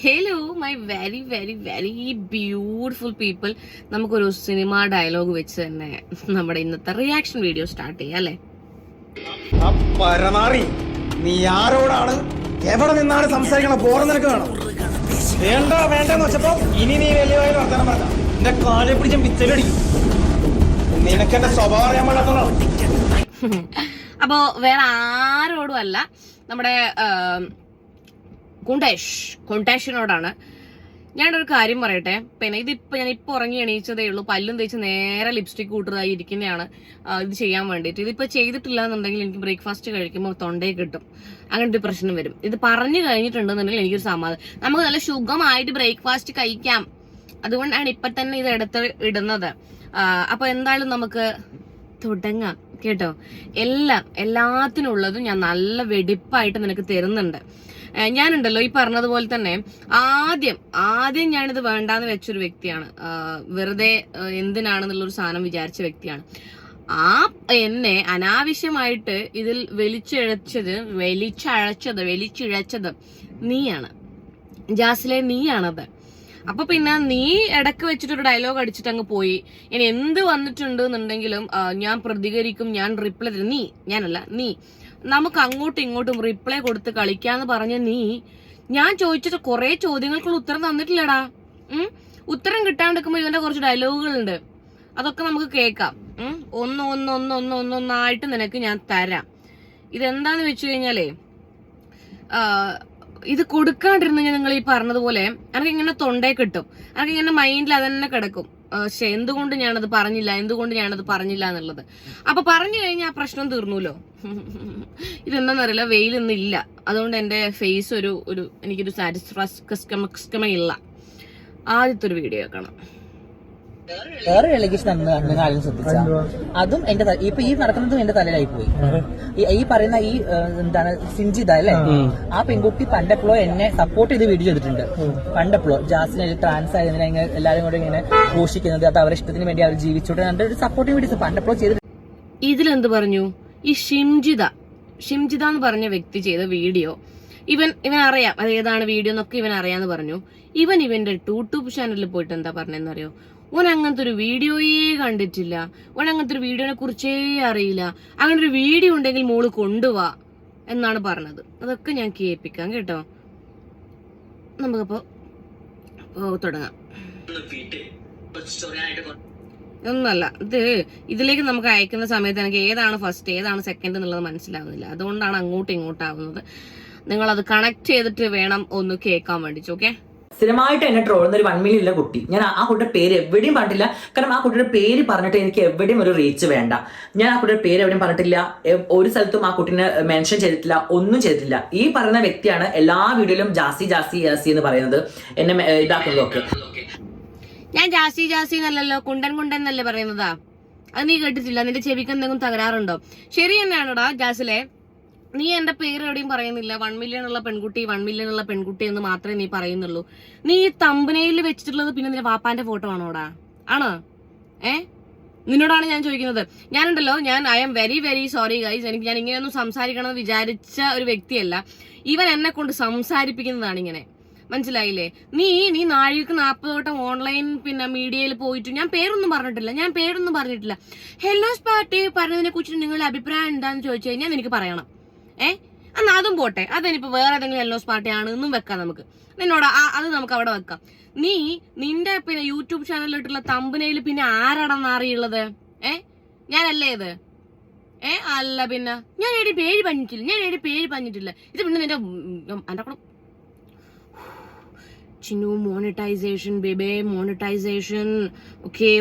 Hello my very very very beautiful people. നമുക്കൊരു cinema dialogue വെച്ച് തന്നെ നമ്മുടെ ഇന്നത്തെ റിയാക്ഷൻ വീഡിയോ സ്റ്റാർട്ട് ചെയ്യാം അല്ലേ? നീ ആരോടാണ് എവിടെ നിന്നാണ് സംസാരിക്കണം? പോറം നിനക്ക് വേണം. വേണ്ട വേണ്ടെന്ന് വെച്ചപ്പോ ഇനി നീ വലിയ വർത്തമാനം പറഞ്ഞ എന്റെ കാലെ പിടിച്ചും പിച്ചലടിക്കും. നിനക്ക് എന്റെ സ്വഭാവം അറിയാൻ പാടാത്തതാണ്. അപ്പോ വേറെ ആരോടും അല്ല, നമ്മുടെ കുണ്ടേഷിനോടാണ്. ഞാനൊരു കാര്യം പറയട്ടെ. പിന്നെ ഞാനിപ്പോ ഉറങ്ങി എണീച്ചതേ ഉള്ളൂ. പല്ലും തേച്ച് നേരെ ലിപ്സ്റ്റിക് കൂട്ടതായി ഇരിക്കുന്നതാണ് ഇത് ചെയ്യാൻ വേണ്ടിയിട്ട്. ഇതിപ്പോ ചെയ്തിട്ടില്ല എന്നുണ്ടെങ്കിൽ എനിക്ക് ബ്രേക്ക്ഫാസ്റ്റ് കഴിക്കുമ്പോൾ തൊണ്ടയിൽ കിട്ടും, അങ്ങനത്തെ പ്രശ്നം വരും. ഇത് പറഞ്ഞു കഴിഞ്ഞിട്ടുണ്ടെന്നുണ്ടെങ്കിൽ എനിക്കൊരു സമാധാനം. നമുക്ക് നല്ല സുഖമായിട്ട് ബ്രേക്ക്ഫാസ്റ്റ് കഴിക്കാം. അതുകൊണ്ടാണ് ഇപ്പൊ തന്നെ ഇത് എടുത്ത് ഇടുന്നത്. അപ്പൊ എന്തായാലും നമുക്ക് തുടങ്ങാം കേട്ടോ. എല്ലാത്തിനുള്ളതും ഞാൻ നല്ല വെടിപ്പായിട്ട് നിനക്ക് തരുന്നുണ്ട്. ഞാനുണ്ടല്ലോ ഈ പറഞ്ഞതുപോലെ തന്നെ ആദ്യം ഞാനിത് വേണ്ടാന്ന് വെച്ചൊരു വ്യക്തിയാണ്. വെറുതെ എന്തിനാണെന്നുള്ളൊരു സാധനം വിചാരിച്ച വ്യക്തിയാണ്. എന്നെ അനാവശ്യമായിട്ട് ഇതിൽ വലിച്ചിഴച്ചത് നീയാണ് ജാസിലെ, നീയാണത്. അപ്പൊ പിന്നെ നീ ഇടക്ക് വെച്ചിട്ടൊരു ഡയലോഗ് അടിച്ചിട്ട് അങ്ങ് പോയി. ഇനി എന്ത് വന്നിട്ടുണ്ട് എന്നുണ്ടെങ്കിലും ഞാൻ പ്രതികരിക്കും, ഞാൻ റിപ്ലൈ തരും. നീ നമുക്ക് അങ്ങോട്ടും ഇങ്ങോട്ടും റിപ്ലൈ കൊടുത്ത് കളിക്കാന്ന് പറഞ്ഞ നീ, ഞാൻ ചോദിച്ചിട്ട് കുറെ ചോദ്യങ്ങൾക്കുള്ള ഉത്തരം തന്നിട്ടില്ലടാ. ഉത്തരം കിട്ടാണ്ടിരിക്കുമ്പോ ഇവന്റെ കുറച്ച് ഡയലോഗുകളുണ്ട്, അതൊക്കെ നമുക്ക് കേൾക്കാം. ഒന്നൊന്നായിട്ട് നിനക്ക് ഞാൻ തരാം. ഇതെന്താന്ന് വെച്ച് കഴിഞ്ഞാലേ, ഇത് കൊടുക്കാണ്ടിരുന്ന നിങ്ങൾ ഈ പറഞ്ഞതുപോലെ എനിക്ക് ഇങ്ങനെ തൊണ്ടേ കിട്ടും, എനിക്ക് ഇങ്ങനെ മൈൻഡിൽ അതന്നെ കിടക്കും. പക്ഷെ എന്തുകൊണ്ട് ഞാനത് പറഞ്ഞില്ല എന്നുള്ളത്. അപ്പൊ പറഞ്ഞു കഴിഞ്ഞാൽ ആ പ്രശ്നം തീർന്നൂലോ. ഇതെന്താന്നറിയില്ല, വെയിലൊന്നും ഇല്ല, അതുകൊണ്ട് എന്റെ ഫേസ് എനിക്കൊരു സാറ്റിസ്ഫാക്ഷൻ ഇല്ല. ആദ്യത്തെ ഒരു വീഡിയോ കാണാം. വേറെ എലിഗേഷൻ നിങ്ങൾ ആരും ശ്രദ്ധിച്ച, അതും എന്റെ ഇപ്പൊ ഈ നടക്കുന്നതും എന്റെ തലയിലായി പോയി. ഈ പറയുന്ന എന്താണ് സിഞ്ചിത അല്ലെ, ആ പെൺകുട്ടി പണ്ടെപ്പോഴോ എന്നെ സപ്പോർട്ട് ചെയ്ത് വീഡിയോ ചെയ്തിട്ടുണ്ട്. പണ്ടെപ്പോഴോ ജാസിനെ ട്രാൻസ് ആയതിനെ ഇങ്ങനെ എല്ലാരും കൂടെ ഇങ്ങനെ ഘോഷിക്കുന്നത്, അത് അവരുടെ ഇഷ്ടത്തിന് വേണ്ടി അവർ ജീവിച്ചോട്ടെ ഒരു സപ്പോർട്ടിങ് വീഡിയോസ് പണ്ടെപ്പോഴോ ചെയ്ത്. ഇതിലെന്ത് പറഞ്ഞു ഈ ഷിംജിത എന്ന് പറഞ്ഞ വ്യക്തി ചെയ്ത വീഡിയോ ഇവൻ അറിയാം അത് ഏതാണ് വീഡിയോ എന്നൊക്കെ ഇവൻ അറിയാന്ന് പറഞ്ഞു. ഇവന്റെ യൂട്യൂബ് ചാനലിൽ പോയിട്ട് എന്താ പറഞ്ഞെന്നറിയോ? ഓൻ അങ്ങനത്തെ ഒരു വീഡിയോയേ കണ്ടിട്ടില്ല, ഓൻ അങ്ങനത്തെ ഒരു വീഡിയോനെ കുറിച്ചേ അറിയില്ല, അങ്ങനെ ഒരു വീഡിയോ ഉണ്ടെങ്കിൽ മോള് കൊണ്ടുപോവാ എന്നാണ് പറഞ്ഞത്. അതൊക്കെ ഞാൻ കേൾപ്പിക്കാം കേട്ടോ. നമുക്കപ്പോ തുടങ്ങാം. ഒന്നല്ല, ഇതിലേക്ക് നമുക്ക് അയക്കുന്ന സമയത്ത് എനിക്ക് ഏതാണ് ഫസ്റ്റ് ഏതാണ് സെക്കൻഡ് എന്നുള്ളത് മനസ്സിലാവുന്നില്ല. അതുകൊണ്ടാണ് അങ്ങോട്ടും ഇങ്ങോട്ടാവുന്നത്. നിങ്ങൾ അത് കണക്ട് ചെയ്തിട്ട് വേണം ഒന്ന് കേൾക്കാൻ വേണ്ടിട്ട്. ഓക്കെ, സ്ഥിരമായിട്ട് എന്നെ ട്രോളുന്ന ഒരു 1 മില്യൺ ഉള്ള കുട്ടി, ഞാൻ ആ കുട്ടിയുടെ പേര് എവിടെയും പറഞ്ഞിട്ടില്ല. കാരണം ആ കുട്ടിയുടെ പേര് പറഞ്ഞിട്ട് എനിക്ക് എവിടെയും ഒരു റീച്ച് വേണ്ട. ഞാൻ ആ കുട്ടിയുടെ പേര് എവിടെയും പറഞ്ഞിട്ടില്ല, ഒരു സ്ഥലത്തും ആ കുട്ടീനെ മെൻഷൻ ചെയ്തിട്ടില്ല, ഒന്നും ചെയ്തിട്ടില്ല. ഈ പറയുന്ന വ്യക്തിയാണ് എല്ലാ വീഡിയോയിലും ജാസി എന്ന് പറയുന്നത്, എന്നെ ഇതാക്കുന്നതൊക്കെ. ഞാൻ ജാസി എന്നല്ലല്ലോ, കുണ്ടൻ എന്നല്ലേ പറയുന്നതാ. അത് നീ കേട്ടിട്ടില്ല? നിന്റെ ചെവിക്ക് എന്തെങ്കിലും തകരാറുണ്ടോ? ശരി തന്നെയാണോടാ ജാസിലെ, നീ എന്റെ പേര് എവിടെയും പറയുന്നില്ല. 1 മില്യൺ ഉള്ള പെൺകുട്ടി എന്ന് മാത്രമേ നീ പറയുന്നുള്ളൂ. നീ ഈ തമ്പനയിൽ വെച്ചിട്ടുള്ളത് പിന്നെ നിന്റെ വാപ്പാന്റെ ഫോട്ടോ ആണോടാ? ആണോ? നിന്നോടാണ് ഞാൻ ചോദിക്കുന്നത്. ഞാനുണ്ടല്ലോ, I am very very sorry guys. ഞാൻ ഇങ്ങനെയൊന്നും സംസാരിക്കണമെന്ന് വിചാരിച്ച ഒരു വ്യക്തിയല്ല. ഇവൻ എന്നെ കൊണ്ട് സംസാരിപ്പിക്കുന്നതാണ് ഇങ്ങനെ, മനസ്സിലായില്ലേ? നീ നാഴികക്ക് 40 വട്ടം ഓൺലൈൻ മീഡിയയിൽ പോയിട്ട് ഞാൻ പേരൊന്നും പറഞ്ഞിട്ടില്ല. ഹെല്ലോസ് പാർട്ടി പറഞ്ഞതിനെ കുറിച്ച് നിങ്ങളുടെ അഭിപ്രായം എന്താന്ന് ചോദിച്ചു കഴിഞ്ഞാൽ എനിക്ക് പറയണം. എന്നാ അതും പോട്ടെ, അതെനിപ്പോ വേറെ ഏതെങ്കിലും ഹെല്ലോസ് പാർട്ടി ആണ് എന്നും വെക്കാം നമുക്ക്. നിന്നോട് അത് നമുക്ക് അവിടെ വെക്കാം. നിന്റെ യൂട്യൂബ് ചാനലിലിട്ടുള്ള തമ്പനയിൽ പിന്നെ ആരാണെന്ന് അറിയുള്ളത്? ഞാനല്ലേ ഇത്? അല്ല പിന്നെ ഞാൻ ഏടി പേര് പറഞ്ഞിട്ടില്ല. ഇത് പിന്നെ നിന്റെ എന്റെ കൂടെ ചിന്നു മോണിറ്റൈസേഷൻ ബേബേ, മോണിറ്റൈസേഷൻ. ഓക്കേ.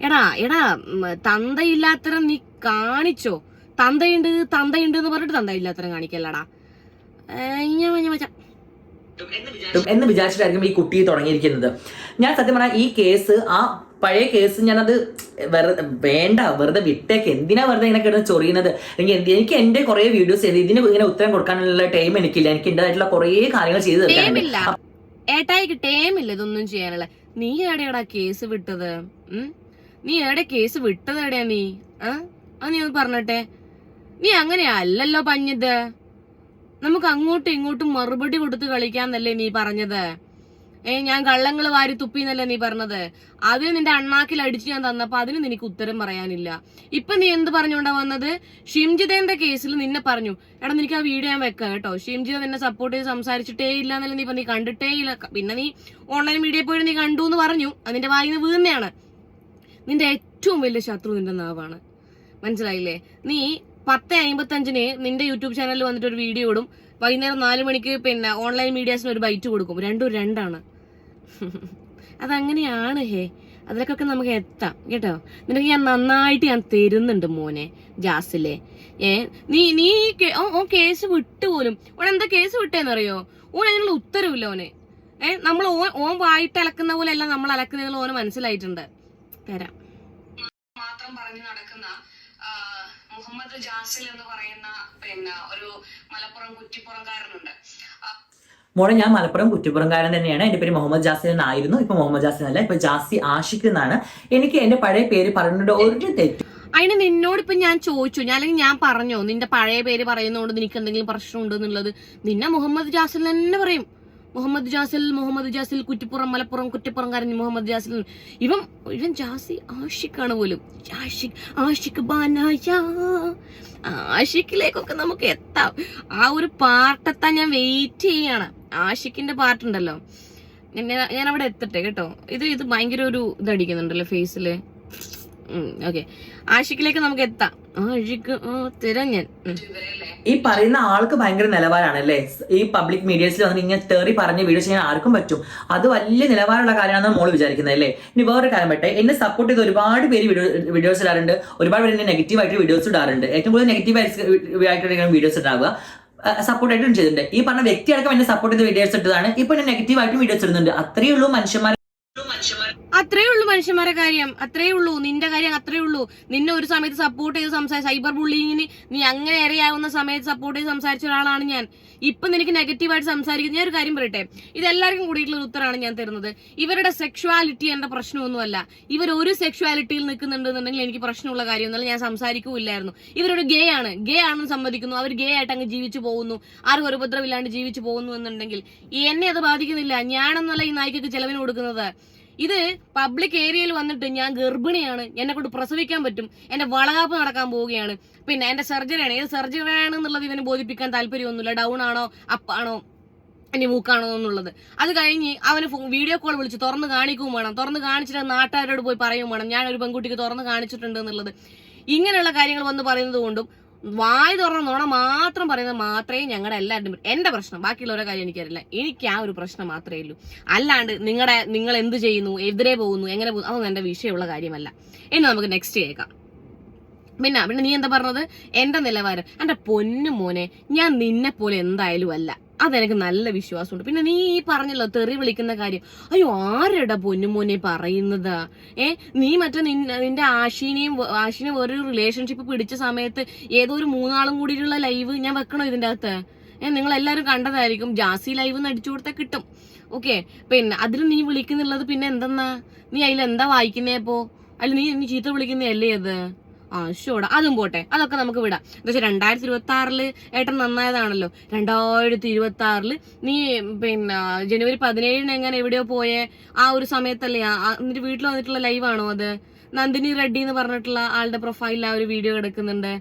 എടാ തന്തയില്ലാത്തരം നീ കാണിച്ചോ? തന്തയുണ്ട് എന്ന് പറഞ്ഞിട്ട് തന്തയില്ലാത്തരം കാണിക്കല്ലടാ. എന്ന് വിചാരിച്ചിട്ടായിരിക്കും ഈ കുട്ടി തുടങ്ങിയിരിക്കുന്നത്. ഞാൻ സത്യം പറഞ്ഞാൽ ഈ കേസ്, ആ പഴയ കേസ് ഞാനത് വെറുതെ വിട്ടേക്ക്. എന്തിനാ വെറുതെ ഇങ്ങനെ കിടന്ന് ചൊറിയുന്നത്? എനിക്ക് എന്റെ കുറെ വീഡിയോസ് ചെയ്ത് ഇതിന് ഇങ്ങനെ ഉത്തരം കൊടുക്കാനുള്ള ടൈം എനിക്കില്ല. എനിക്ക് എന്റേതായിട്ടുള്ള കുറെ കാര്യങ്ങൾ ചെയ്ത് തീർക്കാനില്ല. ഏട്ടായിക്ക് ടൈമില്ല ഇതൊന്നും ചെയ്യാനുള്ള. നീ എവിടെയാടാ കേസ് വിട്ടത്? നീ എവിടെയാ നീ? നീ ഒന്ന് പറഞ്ഞട്ടെ. നീ അങ്ങനെയല്ലല്ലോ പഞ്ഞത്. നമുക്ക് അങ്ങോട്ടും ഇങ്ങോട്ടും മറുപടി കൊടുത്ത് കളിക്കാന്നല്ലേ നീ പറഞ്ഞത്? ഞാൻ കള്ളങ്ങൾ വാരി തുപ്പിന്നല്ലേ നീ പറഞ്ഞത്? അതിന് നിന്റെ അണ്ണാക്കിൽ അടിച്ച് ഞാൻ തന്നപ്പോ അതിന് നിനക്ക് ഉത്തരം പറയാനില്ല. ഇപ്പൊ നീ എന്ത് പറഞ്ഞോണ്ടാ വന്നത്? ഷിംജിതന്റെ കേസിൽ നിന്നെ പറഞ്ഞു, എടാ നിനക്ക് ആ വീഡിയോ ഞാൻ വെക്കാം കേട്ടോ, ഷിംജിത നിന്നെ സപ്പോർട്ട് ചെയ്ത് സംസാരിച്ചിട്ടേ ഇല്ല എന്നല്ല നീ കണ്ടിട്ടേ ഇല്ല, പിന്നെ നീ ഓൺലൈൻ മീഡിയ പോയി നീ കണ്ടു എന്ന് പറഞ്ഞു. അതിന്റെ വായിന്ന് വീഴുന്നതാണ്. നിന്റെ ഏറ്റവും വലിയ ശത്രു നിന്റെ നാവാണ്, മനസ്സിലായില്ലേ? നീ 10:55 നിന്റെ യൂട്യൂബ് ചാനലിൽ വന്നിട്ട് ഒരു വീഡിയോ ഇടും, വൈകുന്നേരം 4 മണിക്ക് പിന്നെ ഓൺലൈൻ മീഡിയാസിന് ഒരു ബൈറ്റ് കൊടുക്കും. രണ്ടും രണ്ടാണ്. അതങ്ങനെയാണ്. അതിലേക്കൊക്കെ നമുക്ക് എത്താം കേട്ടോ. നിനക്ക് ഞാൻ നന്നായിട്ട് ഞാൻ തരുന്നുണ്ട് മോനെ ജാസിലെ. നീ ഓ കേസ് വിട്ടു പോലും. ഓൻ എന്താ കേസ് വിട്ടേന്നറിയോ? ഓൻ അതിനുള്ള ഉത്തരവില്ല ഓന്. നമ്മൾ ഓൻ വായിട്ട് അലക്കുന്ന പോലെ അല്ല നമ്മൾ അലക്കുന്നതിൽ ഓന് മനസ്സിലായിട്ടുണ്ട്. തരാം. മാത്രം പറഞ്ഞു നടക്കുന്ന മുഹമ്മദ് ജാസിൽ എന്ന് പറയുന്ന പിന്നെ ഒരു മലപ്പുറം കുറ്റിപ്പുറംകാരനുണ്ട്. മോളെ, ഞാൻ മലപ്പുറം കുറ്റിപ്പുറംകാരൻ തന്നെയാണ്. എന്റെ പേര് മുഹമ്മദ് ജാസിൽ എന്നായിരുന്നു. ഇപ്പൊ മുഹമ്മദ് ജാസിൽ അല്ല, ഇപ്പൊ ജാസി ആഷിഖ് എന്നാണ്. എനിക്ക് എന്റെ പഴയ പേര് പറഞ്ഞിട്ട് ഒരു തെറ്റ്. അതിന് നിന്നോട് ഇപ്പൊ ഞാൻ ചോദിച്ചു, അല്ലെങ്കിൽ ഞാൻ പറഞ്ഞോ നിന്റെ പഴയ പേര് പറയുന്നതുകൊണ്ട് നിനക്ക് എന്തെങ്കിലും പ്രശ്നം ഉണ്ടെന്നുള്ളത്? നിന്നെ മുഹമ്മദ് ജാസിൽ തന്നെ പറയും. മുഹമ്മദ് ജാസിൽ കുറ്റിപ്പുറം മലപ്പുറം കുറ്റിപ്പുറംകാരൻ മുഹമ്മദ് ജാസിൽ. ഇവൻ ജാസി ആഷിഖാണ് പോലും. ആഷിഖിലേക്കൊക്കെ നമുക്ക് എത്താം. ആ ഒരു പാർട്ടെത്താൻ ഞാൻ വെയിറ്റ് ചെയ്യാണ്. ആഷിഖിന്റെ പാർട്ടുണ്ടല്ലോ, ഞാൻ അവിടെ എത്തട്ടെ കേട്ടോ. ഇത് ഭയങ്കര ഒരു ഇതടിക്കുന്നുണ്ടല്ലോ ഫേസില്. ഓക്കെ, ആഷിഖിലേക്ക് നമുക്ക് എത്താം. തരാം ഞാൻ. ഈ പറയുന്ന ആൾക്ക് ഭയങ്കര നിലവാരമാണ് അല്ലേ? ഈ പബ്ലിക് മീഡിയസിൽ വന്ന് ഇങ്ങനെ തേറി പറഞ്ഞ വീഡിയോ ചെയ്യാൻ ആർക്കും പറ്റും. അത് വലിയ നിലവാരമുള്ള കാര്യമാണെന്ന് മോള് വിചാരിക്കുന്നത് അല്ലേ? ഇനി വേറൊരു കാര്യം പറ്റേ, എന്നെ സപ്പോർട്ട് ചെയ്ത് ഒരുപാട് പേര് വീഡിയോസ് ഇടാറുണ്ട്, ഒരുപാട് പേര് എന്നെ നെഗറ്റീവ് ആയിട്ട് വീഡിയോസ് ഇടാറുണ്ട്. ഏറ്റവും കൂടുതൽ നെഗറ്റീവ് ആയിട്ട് വീഡിയോസ് ഇടാവുക, സപ്പോർട്ട് ആയിട്ടും ചെയ്തിട്ടുണ്ട്. ഈ പറഞ്ഞ വ്യക്തി അടക്കം എന്നെ സപ്പോർട്ട് ചെയ്ത് വീഡിയോസ് ഇട്ടതാണ്. ഇപ്പൊ എന്നെ നെഗറ്റീവ് ആയിട്ട് വീഡിയോസ് ഇടുന്നുണ്ട്. അത്രയേ ഉള്ളൂ മനുഷ്യന്മാർ. അത്രേ ഉള്ളൂ മനുഷ്യന്മാരെ കാര്യം, അത്രേ ഉള്ളൂ. നിന്റെ കാര്യം അത്രേ ഉള്ളൂ. നിന്നെ ഒരു സമയത്ത് സപ്പോർട്ട് ചെയ്ത് സൈബർ ബുള്ളിങ്ങിന് നീ അങ്ങനെ ഇരയാവുന്ന സമയത്ത് സപ്പോർട്ട് ചെയ്ത് സംസാരിച്ച ഒരാളാണ് ഞാൻ. ഇപ്പൊ നിനക്ക് നെഗറ്റീവായിട്ട് സംസാരിക്കുന്നത്. ഞാൻ ഒരു കാര്യം പറയട്ടെ, ഇതെല്ലാവർക്കും കൂടിയിട്ടുള്ള ഉത്തരമാണ് ഞാൻ തരുന്നത്. ഇവരുടെ സെക്ഷുവാലിറ്റി എന്റെ പ്രശ്നമൊന്നുമല്ല. ഇവർ ഒരു സെക്ഷുവാലിറ്റിയിൽ നിൽക്കുന്നുണ്ടെന്നുണ്ടെങ്കിൽ എനിക്ക് പ്രശ്നമുള്ള കാര്യമൊന്നുമല്ല, ഞാൻ സംസാരിക്കൂല്ലായിരുന്നു. ഇവരൊരു ഗേ ആണെന്ന് സമ്മതിക്കുന്നു, അവർ ഗേ ആയിട്ട് അങ്ങ് ജീവിച്ചു പോകുന്നു, ആർക്കും ഒരു ഉപദ്രവമില്ലാണ്ട് ജീവിച്ചു പോകുന്നു എന്നുണ്ടെങ്കിൽ എന്നെ അത് ബാധിക്കുന്നില്ല. ഞാനെന്നല്ല ഈ നായ്ക്കൊക്കെ ചെലവിന് കൊടുക്കുന്നത്. ഇത് പബ്ലിക് ഏരിയയിൽ വന്നിട്ട് ഞാൻ ഗർഭിണിയാണ്, എന്നെ കൊണ്ട് പ്രസവിക്കാൻ പറ്റും, എന്റെ വളകാപ്പ് നടക്കാൻ പോവുകയാണ്, പിന്നെ എന്റെ സർജറിയാണ്, ഏത് സർജറിയാണെന്നുള്ളത് ഇവന് ബോധിപ്പിക്കാൻ താല്പര്യമൊന്നുമില്ല. ഡൗൺ ആണോ അപ്പാണോ ഇനി മൂക്കാണോ എന്നുള്ളത്. അത് കഴിഞ്ഞ് അവന് വീഡിയോ കോൾ വിളിച്ച് തുറന്ന് കാണിക്കുകയും വേണം. തുറന്ന് കാണിച്ചിട്ട് നാട്ടുകാരോട് പോയി പറയുകയും വേണം, ഞാൻ ഒരു പെൺകുട്ടിക്ക് തുറന്ന് കാണിച്ചിട്ടുണ്ട് എന്നുള്ളത്. ഇങ്ങനെയുള്ള കാര്യങ്ങൾ വന്ന് പറയുന്നത് കൊണ്ടും വായി തുറന്ന നുണ മാത്രം പറയുന്നത് മാത്രമേ ഞങ്ങളുടെ എല്ലാവരുടെയും എന്റെ പ്രശ്നം. ബാക്കിയുള്ളവരുടെ കാര്യം എനിക്കറിയില്ല. എനിക്ക് ആ ഒരു പ്രശ്നം മാത്രമേ ഉള്ളൂ. അല്ലാണ്ട് നിങ്ങൾ എന്ത് ചെയ്യുന്നു, എതിരെ പോകുന്നു, എങ്ങനെ പോകുന്നു, അതൊന്നും എന്റെ വിഷയമുള്ള കാര്യമല്ല. ഇനി നമുക്ക് നെക്സ്റ്റ് കേൾക്കാം. പിന്നെ നീ എന്താ പറഞ്ഞത്? എന്റെ നിലവാരം. എന്റെ പൊന്നു മോനെ, ഞാൻ നിന്നെ പോലെ എന്തായാലും അല്ല, അതെനിക്ക് നല്ല വിശ്വാസമുണ്ട്. പിന്നെ നീ പറഞ്ഞല്ലോ തെറി വിളിക്കുന്ന കാര്യം. അയ്യോ, ആരുടെ പൊന്നുമോനെ പറയുന്നതാ? നീ മറ്റേ നിന്റെ ആഷിനെ വേറൊരു റിലേഷൻഷിപ്പ് പിടിച്ച സമയത്ത് ഏതോ ഒരു 3 ആളും കൂടിയിട്ടുള്ള ലൈവ് ഞാൻ വെക്കണോ ഇതിന്റെ അകത്ത്? നിങ്ങൾ എല്ലാവരും കണ്ടതായിരിക്കും. ജാസി ലൈവ് എന്ന് അടിച്ചു കൊടുത്താൽ കിട്ടും. ഓക്കെ, പിന്നെ അതിൽ നീ വിളിക്കുന്നുള്ളത് പിന്നെ എന്തെന്നാ? നീ അതിലെന്താ വായിക്കുന്നേപ്പോ? അല്ല നീ ചീത്ത വിളിക്കുന്നതല്ലേ അത്? ഷോടാ, അതും പോട്ടെ, അതൊക്കെ നമുക്ക് വിടാം. എന്താ വെച്ചാൽ 2026 ഏട്ടൻ നന്നായതാണല്ലോ. 2026 നീ പിന്നെ ജനുവരി 17 എങ്ങനെ എവിടെയോ പോയേ ആ ഒരു സമയത്തല്ലേ എന്നിട്ട് വീട്ടിൽ വന്നിട്ടുള്ള ലൈവാണോ അത്? നന്ദിനി റെഡ്ഡി എന്ന് പറഞ്ഞിട്ടുള്ള ആളുടെ പ്രൊഫൈലിൽ ആ ഒരു വീഡിയോ കിടക്കുന്നുണ്ട്.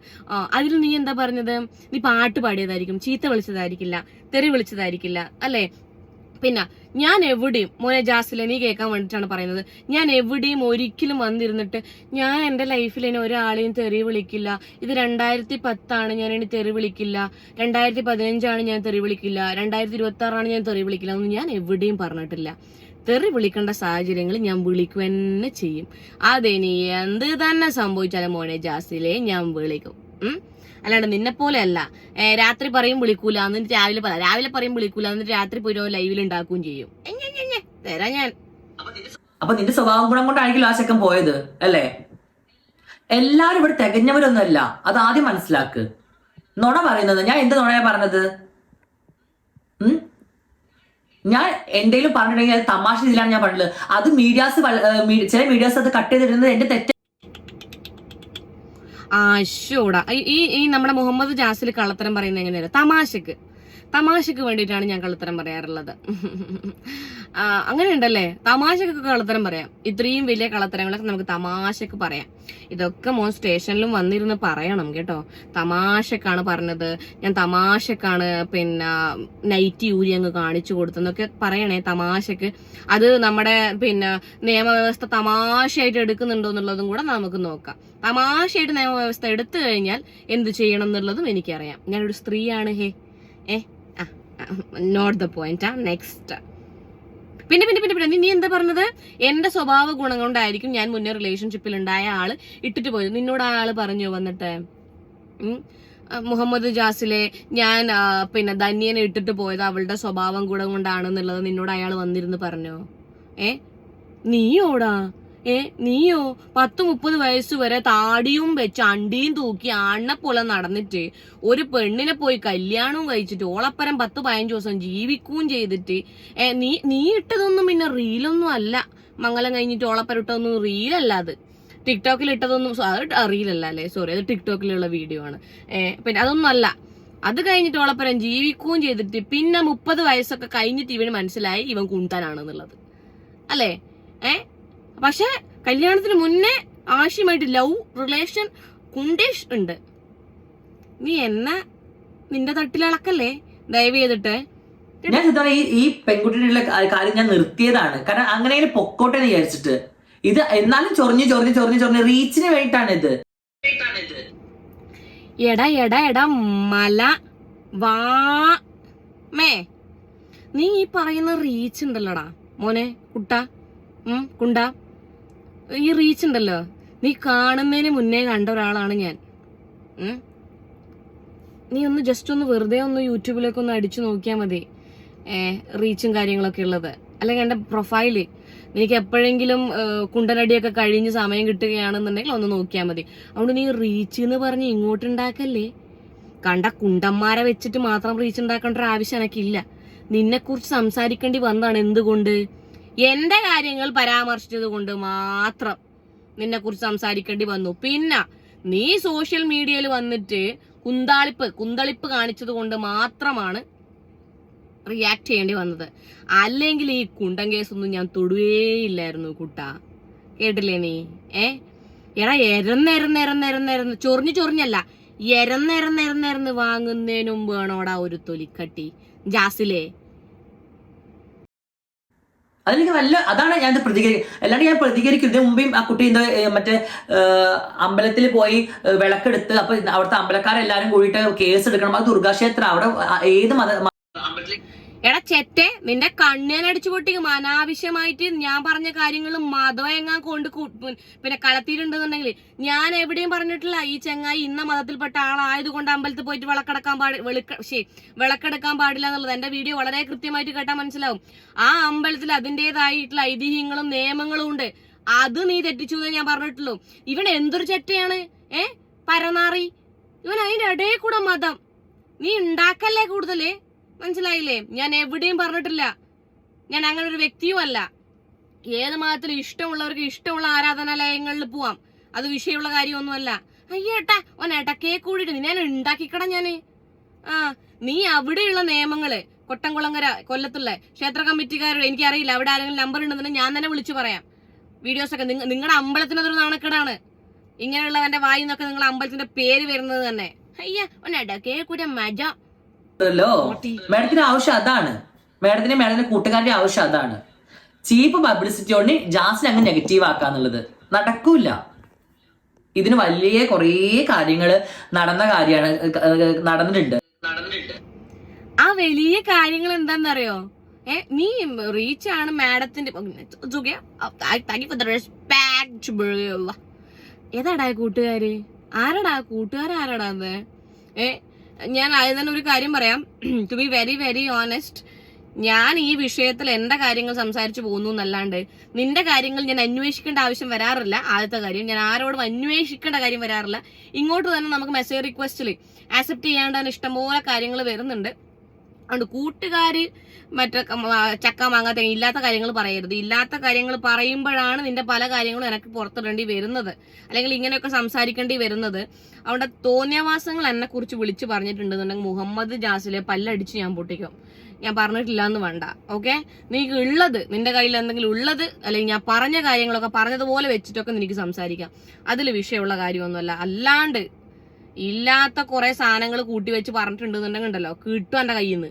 അതിൽ നീ എന്താ പറഞ്ഞത്? നീ പാട്ട് പാടിയതായിരിക്കും, ചീത്ത വിളിച്ചതായിരിക്കില്ല, തെറി വിളിച്ചതായിരിക്കില്ല അല്ലേ? പിന്നെ ഞാൻ എവിടെയും മോനെ ജാസിലെ നീ കേൾക്കാൻ വേണ്ടിയിട്ടാണ് പറയുന്നത്. ഞാൻ എവിടെയും ഒരിക്കലും വന്നിരുന്നിട്ട് ഞാൻ എന്റെ ലൈഫിൽ ഇനി ഒരാളെയും തെറി വിളിക്കില്ല, ഇത് 2010 ഞാൻ ഇനി തെറി വിളിക്കില്ല, 2015 ഞാൻ തെറി വിളിക്കില്ല, 2026 ഞാൻ തെറി വിളിക്കില്ല ഒന്നും ഞാൻ എവിടെയും പറഞ്ഞിട്ടില്ല. തെറി വിളിക്കേണ്ട സാഹചര്യങ്ങൾ ഞാൻ വിളിക്കുക തന്നെ ചെയ്യും. അതിനി എന്ത് തന്നെ സംഭവിച്ചാലും മോനെ ജാസിലെ ഞാൻ വിളിക്കും. അല്ലാണ്ട് നിന്നെ പോലെ അല്ല, രാത്രി പറയും വിളിക്കൂല എന്നിട്ട് രാവിലെ പറയും വിളിക്കൂല എന്നിട്ട് രാത്രി പോയി ലൈവിൽ ഉണ്ടാക്കുകയും ചെയ്യും. തരാ ഞാൻ. അപ്പൊ നിന്റെ സ്വഭാവം ഗുണം കൊണ്ടായിരിക്കും ആ ചെക്കൻ പോയത് അല്ലേ? എല്ലാരും ഇവിടെ തികഞ്ഞവരൊന്നുമല്ല, അത് ആദ്യം മനസ്സിലാക്ക്. നുണ പറയുന്നത് ഞാൻ എന്ത് നുണയാ പറഞ്ഞത്? ഞാൻ എന്തെങ്കിലും പറഞ്ഞിട്ടുണ്ടെങ്കിൽ അത് തമാശ രീതിയിലാണ് ഞാൻ പറഞ്ഞത്. അത് ചില മീഡിയാസ് അത് കട്ട് ചെയ്തിരുന്നത് എന്റെ തെറ്റ്. ഷോടാ, ഈ നമ്മുടെ മുഹമ്മദ് ജാസിൽ കള്ളത്തരം പറയുന്നത് എങ്ങനെയല്ല, തമാശക്ക് വേണ്ടിയിട്ടാണ് ഞാൻ കള്ളത്തരം പറയാറുള്ളത്. അങ്ങനെ ഉണ്ടല്ലേ, തമാശക്കൊക്കെ കള്ളത്തരം പറയാം. ഇത്രയും വലിയ കള്ളത്തരങ്ങളൊക്കെ നമുക്ക് തമാശക്ക് പറയാം. ഇതൊക്കെ മോൻ സ്റ്റേഷനിലും വന്നിരുന്ന് പറയണം കേട്ടോ. തമാശക്കാണ് പറഞ്ഞത്, ഞാൻ തമാശക്കാണ് പിന്നെ നൈറ്റി ഊരി അങ്ങ് കാണിച്ചു കൊടുത്തെന്നൊക്കെ പറയണേ തമാശക്ക്. അത് നമ്മുടെ പിന്നെ നിയമവ്യവസ്ഥ തമാശയായിട്ട് എടുക്കുന്നുണ്ടോ എന്നുള്ളതും കൂടെ നമുക്ക് നോക്കാം. തമാശയായിട്ട് നിയമവ്യവസ്ഥ എടുത്തു കഴിഞ്ഞാൽ എന്ത് ചെയ്യണം എന്നുള്ളതും എനിക്കറിയാം. ഞാനൊരു സ്ത്രീയാണ്. Not the point. നെക്സ്റ്റ്. പിന്നെ നീ എന്താ പറഞ്ഞത്? എന്റെ സ്വഭാവ ഗുണം കൊണ്ടായിരിക്കും ഞാൻ മുന്നേ റിലേഷൻഷിപ്പിൽ ഉണ്ടായ ആള് ഇട്ടിട്ട് പോയത്. നിന്നോട് ആ ആള് പറഞ്ഞു വന്നിട്ട് മുഹമ്മദ് ജാസിലെ ഞാൻ പിന്നെ ധന്യനെ ഇട്ടിട്ട് പോയത് അവളുടെ സ്വഭാവം ഗുണം കൊണ്ടാണെന്നുള്ളത് നിന്നോട് അയാൾ വന്നിരുന്ന് പറഞ്ഞോ? നീയോടാ? നീയോ 10-30 വയസ്സ് വരെ താടിയും വെച്ച് അണ്ടിയും തൂക്കി ആണ്ണെ പോലെ നടന്നിട്ട് ഒരു പെണ്ണിനെ പോയി കല്യാണവും കഴിച്ചിട്ട് ഓളപ്പരം 10-15 ദിവസം ജീവിക്കുകയും ചെയ്തിട്ട് നീ ഇട്ടതൊന്നും പിന്നെ റീലൊന്നും അല്ല. മംഗലം കഴിഞ്ഞിട്ട് ഓളപ്പരം ഇട്ടതൊന്നും റീലല്ല. അത് ടിക്ടോക്കിൽ ഇട്ടതൊന്നും റീലല്ല അല്ലേ, സോറി, അത് ടിക്ടോക്കിലുള്ള വീഡിയോ ആണ്. പിന്നെ അതൊന്നും അല്ല. അത് കഴിഞ്ഞിട്ട് ഓളപ്പരം ജീവിക്കുകയും ചെയ്തിട്ട് പിന്നെ 30 വയസ്സൊക്കെ കഴിഞ്ഞിട്ട് ഇവന് മനസ്സിലായി ഇവൻ കുണ്ടാനാണെന്നുള്ളത് അല്ലേ? പക്ഷെ കല്യാണത്തിന് മുന്നേ ആവശ്യമായിട്ട് ലവ് റിലേഷൻ കുണ്ടേഷ് ഉണ്ട്. നീ നിന്റെ തട്ടിലളക്കല്ലേ ദയവ് ചെയ്തിട്ട്. ഞാൻ ഈ പെൺകുട്ടിയുടെ കാര്യം ഞാൻ നിർത്തിയതാണ്. കാരണം അങ്ങനെ പൊക്കോട്ടെ എന്ന് വിചാരിച്ചിട്ട്. ഇത് എന്നാലും ചൊറിഞ്ഞ് റീച്ചിന് വേണ്ടിയിട്ടാണ് ഇത്. എടാ മല വാമേ, നീ ഈ പറയുന്ന റീച്ച് ഉണ്ടല്ലോടാ മോനെ കുണ്ട, ഈ റീച്ച് ഉണ്ടല്ലോ, നീ കാണുന്നതിന് മുന്നേ കണ്ട ഒരാളാണ് ഞാൻ. നീ ഒന്ന് ജസ്റ്റ് ഒന്ന് വെറുതെ ഒന്ന് യൂട്യൂബിലേക്ക് ഒന്ന് അടിച്ചു നോക്കിയാൽ മതി, റീച്ചും കാര്യങ്ങളൊക്കെ ഉള്ളത്. അല്ലെങ്കിൽ എന്റെ പ്രൊഫൈല് എനിക്ക് എപ്പോഴെങ്കിലും കുണ്ടനടിയൊക്കെ കഴിഞ്ഞ് സമയം കിട്ടുകയാണെന്നുണ്ടെങ്കിൽ ഒന്ന് നോക്കിയാൽ മതി. അതുകൊണ്ട് നീ റീച്ച് എന്ന് പറഞ്ഞ് ഇങ്ങോട്ടുണ്ടാക്കല്ലേ. കണ്ട കുണ്ടന്മാരെ വെച്ചിട്ട് മാത്രം റീച്ച് ഉണ്ടാക്കേണ്ട ഒരു ആവശ്യം എനിക്കില്ല. നിന്നെക്കുറിച്ച് സംസാരിക്കേണ്ടി വന്നതാണ്. എന്തുകൊണ്ട്? എന്റെ കാര്യങ്ങൾ പരാമർശിച്ചത് കൊണ്ട് മാത്രം നിന്നെ കുറിച്ച് സംസാരിക്കേണ്ടി വന്നു. പിന്നെ നീ സോഷ്യൽ മീഡിയയിൽ വന്നിട്ട് കുന്തളിപ്പ് കാണിച്ചത് കൊണ്ട് മാത്രമാണ് റിയാക്ട് ചെയ്യേണ്ടി വന്നത്. അല്ലെങ്കിൽ ഈ കുണ്ടൻ കേസൊന്നും ഞാൻ തൊടുവേയില്ലായിരുന്നു കുട്ടാ. കേട്ടില്ലേ നീ? എടാ എരന്നെരന്ന് ചൊറിഞ്ഞല്ല, എരന്നെരന്ന് വാങ്ങുന്നതിന് മുമ്പ് വേണോടാ ഒരു തൊലിക്കട്ടി ജാസിലേ. അതെനിക്ക് അതാണ് ഞാൻ അല്ലാണ്ട് ഞാൻ പ്രതികരിക്കുന്നത്. മുമ്പേ ആ കുട്ടി മറ്റേ അമ്പലത്തിൽ പോയി വിളക്കെടുത്ത്, അപ്പൊ അവിടുത്തെ അമ്പലക്കാരെല്ലാരും കൂടിയിട്ട് കേസ് എടുക്കണം. അത് ദുർഗാക്ഷേത്രം, അവിടെ ഏത് എടാ ചെറ്റെ, നിന്റെ കണ്ണേനടിച്ചു പൊട്ടിക്കും. അനാവശ്യമായിട്ട് ഞാൻ പറഞ്ഞ കാര്യങ്ങൾ മതം എങ്ങാൻ കൊണ്ട് പിന്നെ കളത്തിയിട്ടുണ്ടെന്നുണ്ടെങ്കിൽ ഞാൻ എവിടെയും പറഞ്ഞിട്ടില്ല ഈ ചെങ്ങായി ഇന്ന മതത്തിൽപ്പെട്ട ആളായതുകൊണ്ട് അമ്പലത്തിൽ പോയിട്ട് വിളക്കെടുക്കാൻ പാടില്ല എന്നുള്ളത്. എന്റെ വീഡിയോ വളരെ കൃത്യമായിട്ട് കേട്ടാൽ മനസ്സിലാവും. ആ അമ്പലത്തിൽ അതിൻ്റെതായിട്ടുള്ള ഐതിഹ്യങ്ങളും നിയമങ്ങളും ഉണ്ട്. അത് നീ തെറ്റിച്ചു എന്നേ ഞാൻ പറഞ്ഞിട്ടുള്ളൂ. ഇവൻ എന്തൊരു ചെറ്റയാണ്, പരനാറി. ഇവൻ അതിന്റെ ഇടയിൽ കൂടെ മതം നീ ഉണ്ടാക്കല്ലേ കൂടുതല്. മനസ്സിലായില്ലേ? ഞാൻ എവിടെയും പറഞ്ഞിട്ടില്ല ഞാൻ അങ്ങനെ ഒരു വ്യക്തിയുമല്ല. ഏത് മതത്തിലും ഇഷ്ടമുള്ളവർക്ക് ഇഷ്ടമുള്ള ആരാധനാലയങ്ങളിൽ പോവാം. അത് വിഷയമുള്ള കാര്യമൊന്നുമല്ല. അയ്യേട്ടാ ഒന്നേട്ടക്കേ കൂടിയിട്ട് ഞാൻ ഉണ്ടാക്കിക്കട ഞാന്. നീ അവിടെയുള്ള നിയമങ്ങള് കൊട്ടംകുളങ്ങര കൊല്ലത്തുള്ള ക്ഷേത്ര കമ്മിറ്റിക്കാരുടെ എനിക്കറിയില്ല, അവിടെ ആരെങ്കിലും നമ്പർ ഉണ്ടെന്നുണ്ടെങ്കിൽ ഞാൻ തന്നെ വിളിച്ചു പറയാം. വീഡിയോസൊക്കെ നിങ്ങളുടെ അമ്പലത്തിനതൊരു നാണക്കേടാണ്. ഇങ്ങനെയുള്ളവന്റെ വായിൽ നിന്നൊക്കെ നിങ്ങളുടെ അമ്പലത്തിന്റെ പേര് വരുന്നത് തന്നെ. അയ്യ ഒന്നേട്ടക്കേ കൂടെ മജ. മാഡത്തിന്റെ ആവശ്യം അതാണ്. മാഡത്തിന്റെ കൂട്ടുകാരുടെ ആവശ്യം അതാണ്. ചീപ്പ് പബ്ലിസിറ്റി കൊണ്ട് ജാസിനെ അങ്ങ് നെഗറ്റീവ് ആക്കാന്നുള്ളത് നടക്കൂല. ഇതിന് വലിയ കുറേ കാര്യങ്ങള് നടന്നിട്ടുണ്ട്. ആ വലിയ കാര്യങ്ങൾ എന്താന്നറിയോ? നീ റീച്ച് ആണ് മാഡത്തിന്റെ. ഏതാടാ കൂട്ടുകാര്? ആരടാന്ന്? ഞാൻ ആദ്യം തന്നെ ഒരു കാര്യം പറയാം. To be very very honest, ഞാൻ ഈ വിഷയത്തിൽ എന്റെ കാര്യങ്ങൾ സംസാരിച്ചു പോകുന്നു എന്നല്ലാണ്ട് നിന്റെ കാര്യങ്ങൾ ഞാൻ അന്വേഷിക്കേണ്ട ആവശ്യം വരാറില്ല. ആദ്യത്തെ കാര്യം, ഞാൻ ആരോടും അന്വേഷിക്കേണ്ട കാര്യം വരാറില്ല. ഇങ്ങോട്ട് തന്നെ നമുക്ക് മെസ്സേജ് റിക്വസ്റ്റിൽ ആക്സെപ്റ്റ് ചെയ്യാണ്ട് തന്നെ ഇഷ്ടംപോലെ കാര്യങ്ങൾ വരുന്നുണ്ട്. അതുകൊണ്ട് കൂട്ടുകാര് മറ്റേ ചക്ക മാങ്ങ തേങ്ങ ഇല്ലാത്ത കാര്യങ്ങൾ പറയരുത്. ഇല്ലാത്ത കാര്യങ്ങൾ പറയുമ്പോഴാണ് നിന്റെ പല കാര്യങ്ങളും എനിക്ക് പുറത്തിടേണ്ടി വരുന്നത്, അല്ലെങ്കിൽ ഇങ്ങനെയൊക്കെ സംസാരിക്കേണ്ടി വരുന്നത്. അവിടെ തോന്നിയവാസങ്ങൾ എന്നെ കുറിച്ച് വിളിച്ചു പറഞ്ഞിട്ടുണ്ടെന്നുണ്ടെങ്കിൽ മുഹമ്മദ് ജാസിലെ പല്ലടിച്ച് ഞാൻ പൊട്ടിക്കും. ഞാൻ പറഞ്ഞിട്ടില്ല എന്ന് വേണ്ട. ഓക്കെ, നിനക്ക് ഉള്ളത്, നിന്റെ കയ്യിൽ എന്തെങ്കിലും ഉള്ളത്, അല്ലെങ്കിൽ ഞാൻ പറഞ്ഞ കാര്യങ്ങളൊക്കെ പറഞ്ഞതുപോലെ വെച്ചിട്ടൊക്കെ നിനക്ക് സംസാരിക്കാം. അതിൽ വിഷയമുള്ള കാര്യമൊന്നുമല്ല. അല്ലാണ്ട് ഇല്ലാത്ത കുറെ സാധനങ്ങൾ കൂട്ടി വെച്ച് പറഞ്ഞിട്ടുണ്ടെന്നുണ്ടെങ്കിൽ ഉണ്ടല്ലോ കിട്ടും എന്റെ കയ്യിൽ നിന്ന്.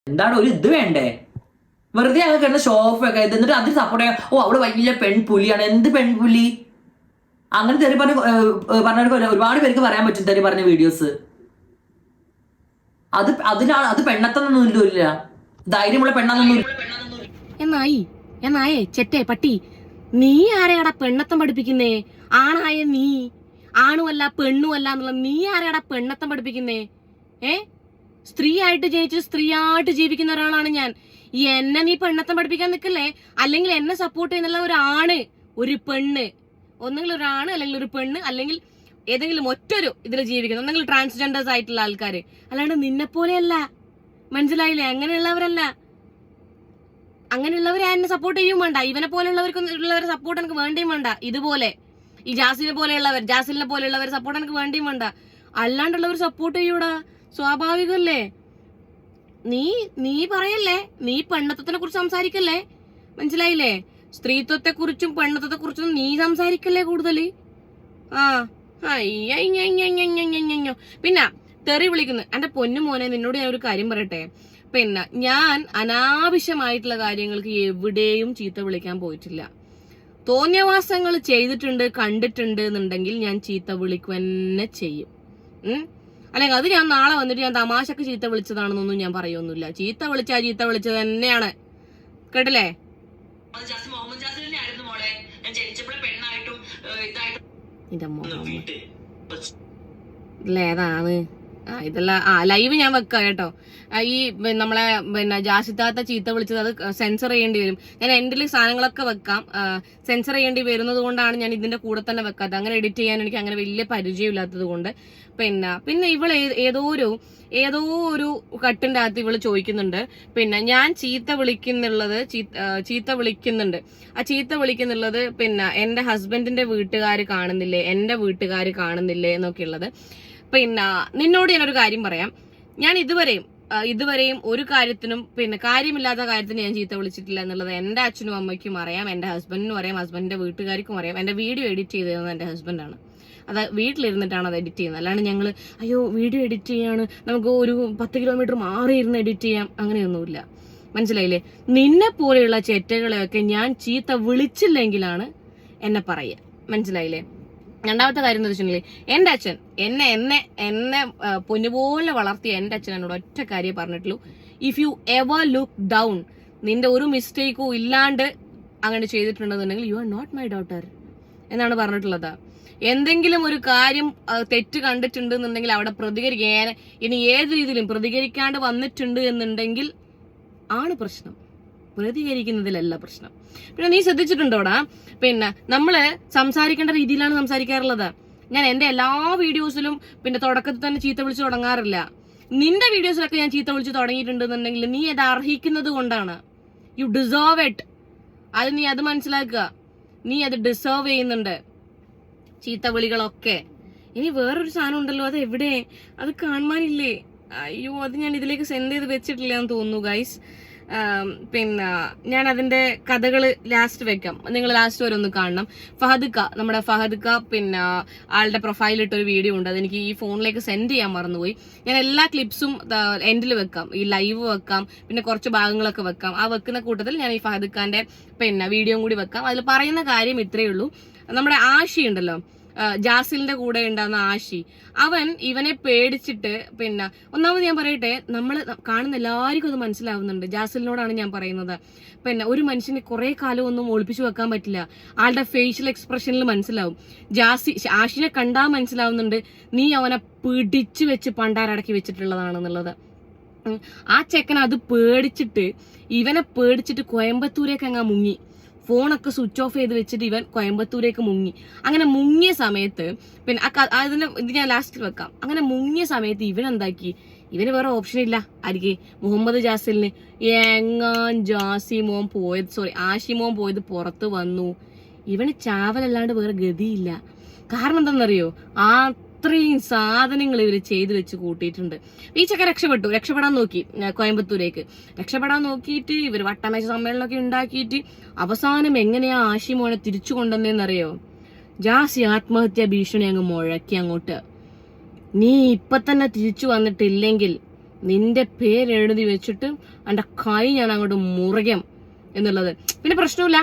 എന്താണ് ഒരു ഇത് വേണ്ടേ? വെറുതെ അങ്ങ് കിടന്ന ഷോ ഓഫ് ഒക്കെ എന്നിട്ട് അതിന് സപ്പോർട്ട് ചെയ്യാം. ഓ അവിടെ വലിയ പെൺപുലിയാണ്. എന്ത് പെൺപുലി? അങ്ങനെ തെറി പറഞ്ഞ ഒരുപാട് പേർക്ക് പറയാൻ പറ്റും തെറി പറഞ്ഞ വീഡിയോസ്. അത് പെണ്ണത്തൊന്നും ഇല്ല, ധൈര്യമുള്ള പെണ്ണാന്നൊന്നും. എന്നായേ ചെറ്റേ പട്ടി, നീ ആരെയാടാ പെണ്ണത്തം പഠിപ്പിക്കുന്നേ? ആണായ നീ ആണുമല്ല പെണ്ണുമല്ല എന്നുള്ള നീ ആരെയാടാ പെണ്ണത്തം പഠിപ്പിക്കുന്നേ? സ്ത്രീ ആയിട്ട് ജനിച്ച് സ്ത്രീയായിട്ട് ജീവിക്കുന്ന ഒരാളാണ് ഞാൻ. എന്നെ നീ പെണ്ണത്തം പഠിപ്പിക്കാൻ നിൽക്കല്ലേ. അല്ലെങ്കിൽ എന്നെ സപ്പോർട്ട് ചെയ്യുന്നുള്ള ഒരാണ്, ഒരു പെണ്ണ്, ഒന്നെങ്കിൽ ഒരാണ് അല്ലെങ്കിൽ ഒരു പെണ്ണ്, അല്ലെങ്കിൽ ഏതെങ്കിലും ഒറ്റൊരു ഇതിൽ ജീവിക്കുന്നു, ഒന്നെങ്കിൽ ട്രാൻസ്ജെൻഡേഴ്സ് ആയിട്ടുള്ള ആൾക്കാര്. അല്ലാണ്ട് നിന്നെ പോലെയല്ല, മനസ്സിലായില്ലേ? അങ്ങനെയുള്ളവരല്ല. അങ്ങനെയുള്ളവരെ എന്നെ സപ്പോർട്ട് ചെയ്യും വേണ്ട. ഇവനെ പോലെയുള്ളവരെ സപ്പോർട്ട് എനിക്ക് വേണ്ടിയും വേണ്ട. ഇതുപോലെ ഈ ജാസിലിനെ പോലെയുള്ളവർ സപ്പോർട്ട് എനിക്ക് വേണ്ടിയും വേണ്ട. അല്ലാണ്ടുള്ളവർ സപ്പോർട്ട് ചെയ്യൂടാ, സ്വാഭാവികല്ലേ? നീ പറയല്ലേ, നീ പെണ്ണത്വത്തിനെ കുറിച്ച് സംസാരിക്കല്ലേ, മനസ്സിലായില്ലേ? സ്ത്രീത്വത്തെ കുറിച്ചും പെണ്ണത്വത്തെ കുറിച്ചും നീ സംസാരിക്കല്ലേ കൂടുതൽ. പിന്നെ തെറി വിളിക്കുന്നു. എന്റെ പൊന്നു മോനെ, നിന്നോട് ഞാൻ ഒരു കാര്യം പറയട്ടെ. പിന്നെ ഞാൻ അനാവശ്യമായിട്ടുള്ള കാര്യങ്ങൾക്ക് എവിടെയും ചീത്ത വിളിക്കാൻ പോയിട്ടില്ല. തോന്നിയവാസങ്ങൾ ചെയ്തിട്ടുണ്ട്, കണ്ടിട്ടുണ്ട് എന്നുണ്ടെങ്കിൽ ഞാൻ ചീത്ത വിളിക്കുക തന്നെ ചെയ്യും. അല്ലെങ്കിൽ അത് ഞാൻ നാളെ വന്നിട്ട് ഞാൻ തമാശക്ക് ചീത്ത വിളിച്ചതാണെന്നൊന്നും ഞാൻ പറയൊന്നുമില്ല. ചീത്ത വിളിച്ചത് തന്നെയാണ്. കേട്ടില്ലേ? ഏതാണ് ഇതെല്ലാം ലൈവ് ഞാൻ വെക്കാം കേട്ടോ. ഈ നമ്മളെ ജാസിത്താത്ത ചീത്ത വിളിച്ചത് അത് സെൻസർ ചെയ്യേണ്ടി വരും. ഞാൻ എൻഡിൽ സാധനങ്ങളൊക്കെ വെക്കാം. സെൻസർ ചെയ്യേണ്ടി വരുന്നത് കൊണ്ടാണ് ഞാൻ ഇതിന്റെ കൂടെ തന്നെ വെക്കാത്തത്. അങ്ങനെ എഡിറ്റ് ചെയ്യാൻ എനിക്ക് അങ്ങനെ വലിയ പരിചയമില്ലാത്തത് കൊണ്ട്. പിന്നെ ഇവള് ഏതോ ഒരു കട്ടിന്റെ അകത്ത് ഇവള് ചോദിക്കുന്നുണ്ട്, പിന്നെ ഞാൻ ചീത്ത വിളിക്കുന്നുണ്ട്. ആ ചീത്ത വിളിക്കുന്നുള്ളത് പിന്നെ എന്റെ ഹസ്ബൻഡിന്റെ വീട്ടുകാർ കാണുന്നില്ലേ, എന്റെ വീട്ടുകാർ കാണുന്നില്ലേ എന്നൊക്കെ ഉള്ളത്. പിന്നെ നിന്നോട് ഞാനൊരു കാര്യം പറയാം. ഞാൻ ഇതുവരെയും ഒരു കാര്യത്തിനും പിന്നെ കാര്യമില്ലാത്ത കാര്യത്തിന് ഞാൻ ചീത്ത വിളിച്ചിട്ടില്ല എന്നുള്ളത് എന്റെ അച്ഛനും അമ്മയ്ക്കും അറിയാം, എന്റെ ഹസ്ബൻഡിനും അറിയാം, ഹസ്ബൻഡിന്റെ വീട്ടുകാർക്കും അറിയാം. എന്റെ വീഡിയോ എഡിറ്റ് ചെയ്തത് എന്റെ ഹസ്ബൻഡാണ്. അത് വീട്ടിലിരുന്നിട്ടാണ് അത് എഡിറ്റ് ചെയ്യുന്നത്. അല്ലാണ്ട് ഞങ്ങൾ അയ്യോ വീഡിയോ എഡിറ്റ് ചെയ്യാണ്, നമുക്ക് ഒരു 10 കിലോമീറ്റർ മാറി ഇരുന്ന് എഡിറ്റ് ചെയ്യാം, അങ്ങനെയൊന്നുമില്ല. മനസ്സിലായില്ലേ? നിന്നെ പോലെയുള്ള ചെറ്റകളെയൊക്കെ ഞാൻ ചീത്ത വിളിച്ചില്ലെങ്കിലാണ് എന്നെ പറയുക. മനസ്സിലായില്ലേ? രണ്ടാമത്തെ കാര്യം എന്ന് വെച്ചിട്ടുണ്ടെങ്കിൽ എന്റെ അച്ഛൻ എന്നെ പൊന്നുപോലെ വളർത്തിയ എന്റെ അച്ഛൻ എന്നോട് ഒറ്റ കാര്യം പറഞ്ഞിട്ടുള്ളൂ, if you ever look down, നിന്റെ ഒരു മിസ്റ്റേക്കും ഇല്ലാണ്ട് അങ്ങനെ ചെയ്തിട്ടുണ്ടെന്നുണ്ടെങ്കിൽ you are not my daughter എന്നാണ് പറഞ്ഞിട്ടുള്ളത്. എന്തെങ്കിലും ഒരു കാര്യം തെറ്റ് കണ്ടിട്ടുണ്ടെന്നുണ്ടെങ്കിൽ അവിടെ പ്രതികരിക്കാൻ, ഇനി ഏത് രീതിയിലും പ്രതികരിക്കാണ്ട് വന്നിട്ടുണ്ട് എന്നുണ്ടെങ്കിൽ ആണ് പ്രശ്നം, പ്രതികരിക്കുന്നതിലല്ല പ്രശ്നം. പിന്നെ നീ ശ്രദ്ധിച്ചിട്ടുണ്ടോടാ, പിന്നെ നമ്മള് സംസാരിക്കേണ്ട രീതിയിലാണ് സംസാരിക്കാറുള്ളത്. ഞാൻ എന്റെ എല്ലാ വീഡിയോസിലും പിന്നെ തുടക്കത്തിൽ തന്നെ ചീത്ത വിളിച്ച് തുടങ്ങാറില്ല. നിന്റെ വീഡിയോസിലൊക്കെ ഞാൻ ചീത്ത വിളിച്ച് തുടങ്ങിയിട്ടുണ്ടെന്നുണ്ടെങ്കിൽ നീ അത് അർഹിക്കുന്നത് കൊണ്ടാണ്. U deserve it. അത് നീ അത് മനസ്സിലാക്കുക. നീ അത് ഡിസേർവ് ചെയ്യുന്നുണ്ട്, ചീത്ത വിളികളൊക്കെ. ഇനി വേറൊരു സാധനം ഉണ്ടല്ലോ, അത് എവിടെ? അത് കാണാനില്ലേ? അയ്യോ, അത് ഞാൻ ഇതിലേക്ക് സെൻഡ് ചെയ്ത് വെച്ചിട്ടില്ല എന്ന് തോന്നുന്നു ഗൈസ്. പിന്നെ ഞാൻ അതിന്റെ കഥകള് ലാസ്റ്റ് വെക്കാം, നിങ്ങൾ ലാസ്റ്റ് വരെ ഒന്ന് കാണണം. നമ്മുടെ ഫഹദ്ക്ക പിന്നെ ആളുടെ പ്രൊഫൈലിട്ടൊരു വീഡിയോ ഉണ്ട്, അതെനിക്ക് ഈ ഫോണിലേക്ക് സെൻഡ് ചെയ്യാൻ മറന്നുപോയി. ഞാൻ എല്ലാ ക്ലിപ്സും എൻഡിൽ വെക്കാം, ഈ ലൈവ് വെക്കാം, പിന്നെ കുറച്ച് ഭാഗങ്ങളൊക്കെ വെക്കാം. ആ വെക്കുന്ന കൂട്ടത്തിൽ ഞാൻ ഈ ഫഹദ്ക്കാന്റെ പിന്നെ വീഡിയോയും കൂടി വെക്കാം. അതിൽ പറയുന്ന കാര്യം ഇത്രയേ ഉള്ളൂ. നമ്മുടെ ആഷി ഉണ്ടല്ലോ, ജാസിലിന്റെ കൂടെ ഉണ്ടാകുന്ന ആഷി, അവൻ ഇവനെ പേടിച്ചിട്ട്, പിന്നെ ഒന്നാമത് ഞാൻ പറയട്ടെ, നമ്മൾ കാണുന്ന എല്ലാവർക്കും അത് മനസ്സിലാവുന്നുണ്ട്. ജാസിലിനോടാണ് ഞാൻ പറയുന്നത്. പിന്നെ ഒരു മനുഷ്യനെ കുറെ കാലം ഒന്നും ഒളിപ്പിച്ചു വെക്കാൻ പറ്റില്ല. ആളുടെ ഫേഷ്യൽ എക്സ്പ്രഷനിൽ മനസ്സിലാവും. ആഷിനെ കണ്ടാ മനസ്സിലാവുന്നുണ്ട് നീ അവനെ പിടിച്ചു വെച്ച് പണ്ടാരടക്കി വെച്ചിട്ടുള്ളതാണെന്നുള്ളത്. ആ ചെക്കൻ അത് ഇവനെ പേടിച്ചിട്ട് കോയമ്പത്തൂരേക്ക് അങ്ങ് മുങ്ങി. ഫോണൊക്കെ സ്വിച്ച് ഓഫ് ചെയ്ത് വെച്ചിട്ട് ഇവൻ കോയമ്പത്തൂരേക്ക് മുങ്ങി. അങ്ങനെ മുങ്ങിയ സമയത്ത് പിന്നെ ഇത് ഞാൻ ലാസ്റ്റിൽ വെക്കാം. അങ്ങനെ മുങ്ങിയ സമയത്ത് ഇവൻ എന്താക്കി, ഇവന് വേറെ ഓപ്ഷൻ ഇല്ല. ആയിരിക്കെ മുഹമ്മദ് ജാസിലിന് ആഷി മോൻ പോയത് പുറത്ത് വന്നു. ഇവന് ചാവലല്ലാണ്ട് വേറെ ഗതിയില്ല. കാരണം എന്താണെന്നറിയോ, അത്രയും സാധനങ്ങൾ ഇവര് ചെയ്തു വെച്ച് കൂട്ടിയിട്ടുണ്ട്. ഈ ചക്ക രക്ഷപ്പെടാൻ നോക്കി കോയമ്പത്തൂരേക്ക്. രക്ഷപ്പെടാൻ നോക്കിയിട്ട് ഇവർ വട്ടമേശ സമ്മേളനമൊക്കെ ഉണ്ടാക്കിയിട്ട് അവസാനം എങ്ങനെയാ ആഷി മോനെ തിരിച്ചു കൊണ്ടുവന്നേന്നറിയോ? ജാസി ആത്മഹത്യാ ഭീഷണി അങ്ങ് മുഴക്കി അങ്ങോട്ട്. നീ ഇപ്പൊ തന്നെ തിരിച്ചു വന്നിട്ടില്ലെങ്കിൽ നിന്റെ പേരെഴുതി വെച്ചിട്ട് എന്റെ കൈ ഞാൻ അങ്ങോട്ട് മുറിക്കും എന്നുള്ളത്. പിന്നെ പ്രശ്നമില്ല,